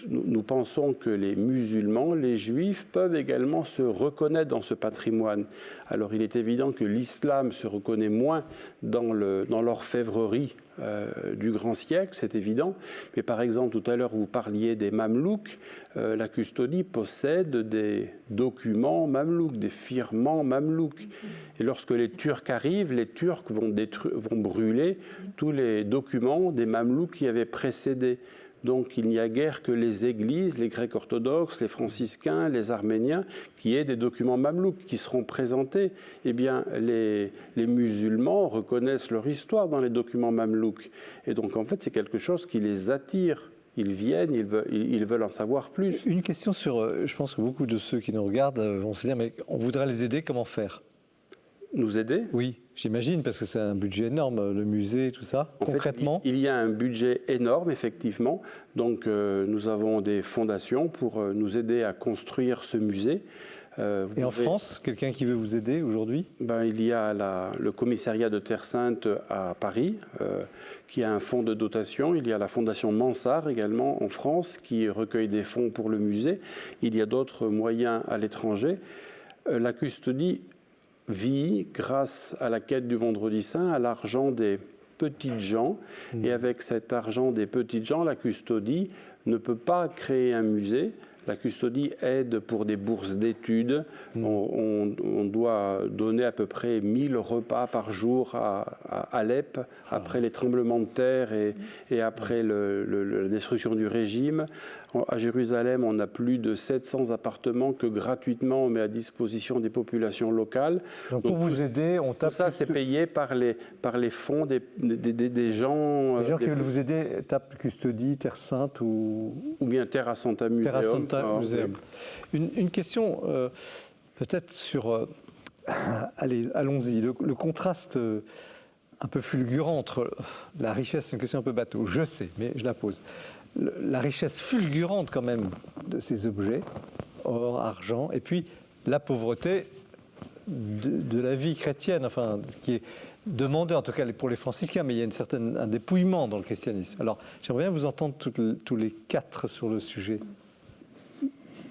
[SPEAKER 4] nous pensons que les musulmans, les juifs, peuvent également se reconnaître dans ce patrimoine. Alors il est évident que l'islam se reconnaît moins dans l'orfèvrerie du grand siècle, c'est évident. Mais par exemple, tout à l'heure, vous parliez des Mamelouks. La custodie possède des documents Mamelouks, des firmans Mamelouks. Et lorsque les Turcs arrivent, les Turcs vont brûler tous les documents des Mamelouks qui avaient précédé. Donc il n'y a guère que les églises, les Grecs orthodoxes, les franciscains, les arméniens, qui aient des documents mamelouks qui seront présentés. Eh bien, les musulmans reconnaissent leur histoire dans les documents mamelouks. Et donc en fait, c'est quelque chose qui les attire. Ils viennent, ils veulent en savoir plus.
[SPEAKER 1] Une question sur, je pense que beaucoup de ceux qui nous regardent vont se dire, mais on voudrait les aider, comment faire ?
[SPEAKER 4] Nous aider ?
[SPEAKER 1] Oui, j'imagine, parce que c'est un budget énorme, le musée, tout ça. Concrètement ?
[SPEAKER 4] Il y a un budget énorme, effectivement. Donc, nous avons des fondations pour nous aider à construire ce musée.
[SPEAKER 1] Et en France, quelqu'un qui veut vous aider aujourd'hui ?
[SPEAKER 4] Il y a le commissariat de Terre Sainte à Paris, qui a un fonds de dotation. Il y a la fondation Mansart également en France, qui recueille des fonds pour le musée. Il y a d'autres moyens à l'étranger. La custodie vit grâce à la quête du Vendredi Saint, à l'argent des petites gens. Et avec cet argent des petites gens, la custodie ne peut pas créer un musée. La custodie aide pour des bourses d'études. On doit donner à peu près 1000 repas par jour à Alep, après les tremblements de terre et après la destruction du régime. À Jérusalem, on a plus de 700 appartements que gratuitement on met à disposition des populations locales.
[SPEAKER 1] Donc pour vous aider, on tape...
[SPEAKER 4] Tout ça, c'est payé par les fonds des gens...
[SPEAKER 1] Les gens qui veulent vous aider tapent Custodie, Terre Sainte ou
[SPEAKER 4] bien Terra Santa Museum.
[SPEAKER 1] Terra Santa Museum. Une question peut-être sur... allez, allons-y. Le contraste un peu fulgurant entre la richesse, c'est une question un peu bateau, je sais, mais je la pose. La richesse fulgurante quand même de ces objets, or, argent, et puis la pauvreté de la vie chrétienne, enfin, qui est demandée en tout cas pour les franciscains, mais il y a un dépouillement dans le christianisme. Alors, j'aimerais bien vous entendre tous les quatre sur le sujet.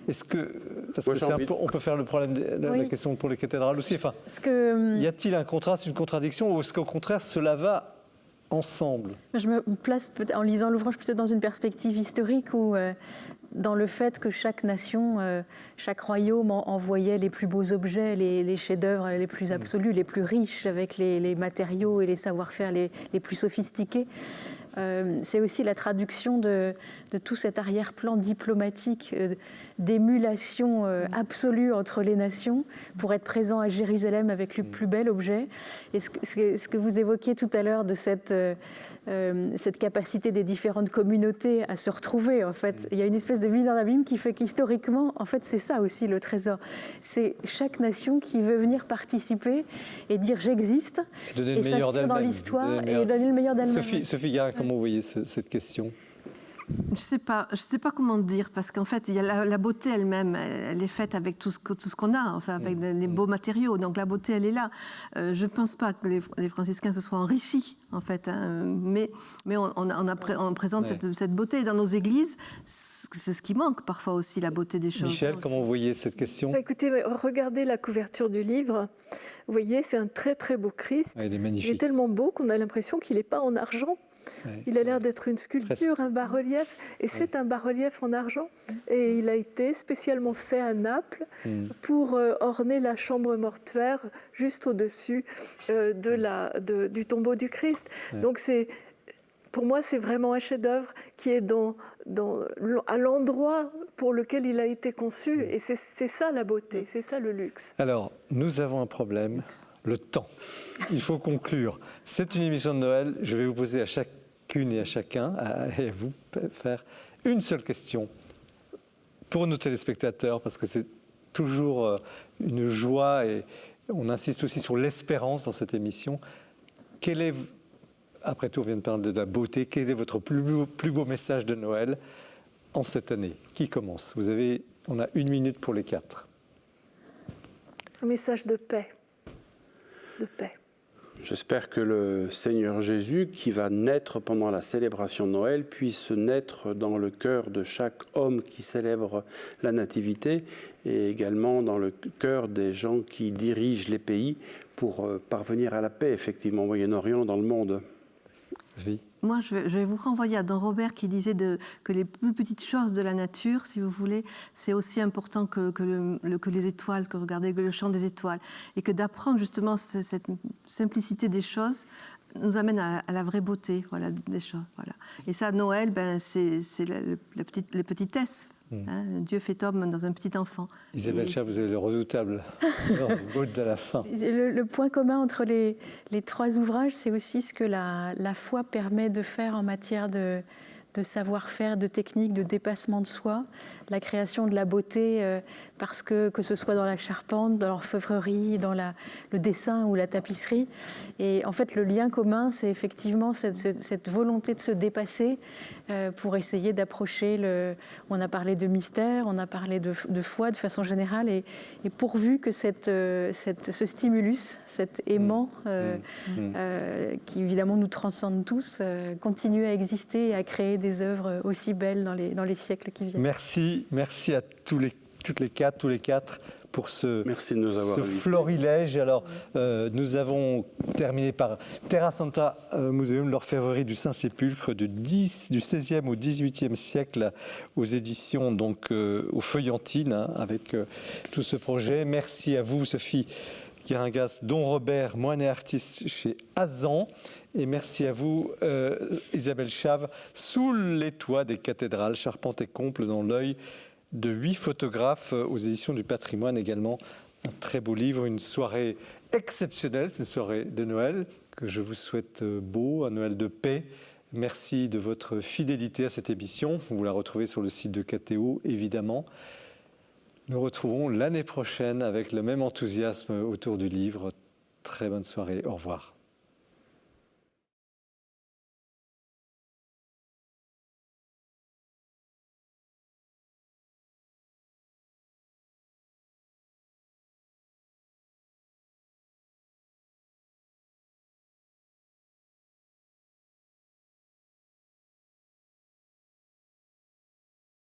[SPEAKER 1] Est-ce que, parce que on peut faire le problème la question pour les cathédrales aussi, enfin, y a-t-il un contraste, une contradiction, ou est-ce qu'au contraire cela va ensemble?
[SPEAKER 3] Je me place en lisant l'ouvrage plutôt dans une perspective historique où, dans le fait que chaque nation, chaque royaume envoyait les plus beaux objets, les chefs-d'œuvre les plus absolus, les plus riches, avec les matériaux et les savoir-faire les plus sophistiqués. C'est aussi la traduction de tout cet arrière-plan diplomatique d'émulation absolue entre les nations pour être présent à Jérusalem avec le plus bel objet. Et ce que vous évoquiez tout à l'heure de cette capacité des différentes communautés à se retrouver, en fait, il y a une espèce de mise en abîme qui fait qu'historiquement, en fait, c'est ça aussi le trésor. C'est chaque nation qui veut venir participer et dire j'existe et s'inscrire dans l'histoire et donner le meilleur d'elle-même.
[SPEAKER 1] Sophie Garin, comment vous voyez cette question ?
[SPEAKER 6] Je sais pas comment dire, parce qu'en fait, il y a la beauté elle-même, elle est faite avec tout ce qu'on a, enfin avec des beaux matériaux. Donc la beauté, elle est là. Je pense pas que les franciscains se soient enrichis, en fait, hein, mais on présente cette beauté. Et dans nos églises, c'est ce qui manque parfois aussi, la beauté des choses.
[SPEAKER 1] Michel, comment vous voyez cette question ?
[SPEAKER 5] Écoutez, regardez la couverture du livre. Vous voyez, c'est un très très beau Christ.
[SPEAKER 1] Il est magnifique.
[SPEAKER 5] Il est tellement beau qu'on a l'impression qu'il n'est pas en argent. Il a l'air d'être une sculpture, un bas-relief, et c'est un bas-relief en argent. Et il a été spécialement fait à Naples pour orner la chambre mortuaire juste au-dessus du tombeau du Christ. Donc pour moi, c'est vraiment un chef-d'œuvre qui est à l'endroit pour lequel il a été conçu. Et c'est ça la beauté, c'est ça le luxe.
[SPEAKER 1] Alors, nous avons un problème, le temps. Il faut conclure. C'est une émission de Noël. Je vais vous poser à chacune et à chacun, et à vous, faire une seule question pour nos téléspectateurs, parce que c'est toujours une joie et on insiste aussi sur l'espérance dans cette émission. Après tout, on vient de parler de la beauté. Quel est votre plus beau message de Noël en cette année ? Qui commence ? Vous avez On a 1 minute pour les 4.
[SPEAKER 5] Un message de paix. De paix.
[SPEAKER 4] J'espère que le Seigneur Jésus, qui va naître pendant la célébration de Noël, puisse naître dans le cœur de chaque homme qui célèbre la Nativité et également dans le cœur des gens qui dirigent les pays pour parvenir à la paix, effectivement, au Moyen-Orient, dans le monde.
[SPEAKER 1] Oui.
[SPEAKER 6] Moi, je vais vous renvoyer à Don Robert qui disait que les plus petites choses de la nature, si vous voulez, c'est aussi important que les étoiles, que regarder le chant des étoiles. Et que d'apprendre justement cette simplicité des choses nous amène à la vraie beauté, voilà, des choses. Voilà. Et ça, Noël, c'est les petitesses. Hein, Dieu fait homme dans un petit enfant.
[SPEAKER 1] Isabelle Chaves, vous avez le redoutable de la fin.
[SPEAKER 3] Le point commun entre les 3 ouvrages, c'est aussi ce que la foi permet de faire en matière de savoir-faire, de technique, de dépassement de soi, la création de la beauté, parce que ce soit dans la charpente, dans l'orfèvrerie, dans le dessin ou la tapisserie. Et en fait, le lien commun, c'est effectivement cette volonté de se dépasser pour essayer d'approcher On a parlé de mystère, on a parlé de foi de façon générale, et pourvu que ce stimulus, cet aimant qui évidemment nous transcende tous, continue à exister et à créer des œuvres aussi belles dans les siècles qui viennent.
[SPEAKER 1] Merci à toutes les quatre pour ce florilège. Alors, nous avons terminé par Terra Santa Museum, l'orfèvrerie du Saint-Sépulcre du XVIe au XVIIIe siècle, aux éditions aux Feuillantines, avec tout ce projet. Merci à vous, Sophie Guéringas, Don Robert, moine et artiste chez Azan. Et merci à vous, Isabelle Chaves, Sous les toits des cathédrales, charpente et comble dans l'œil de 8 photographes aux éditions du Patrimoine également. Un très beau livre, une soirée exceptionnelle, c'est une soirée de Noël que je vous souhaite beau, un Noël de paix. Merci de votre fidélité à cette émission. Vous la retrouvez sur le site de KTO, évidemment. Nous retrouvons l'année prochaine avec le même enthousiasme autour du livre. Très bonne soirée, au revoir.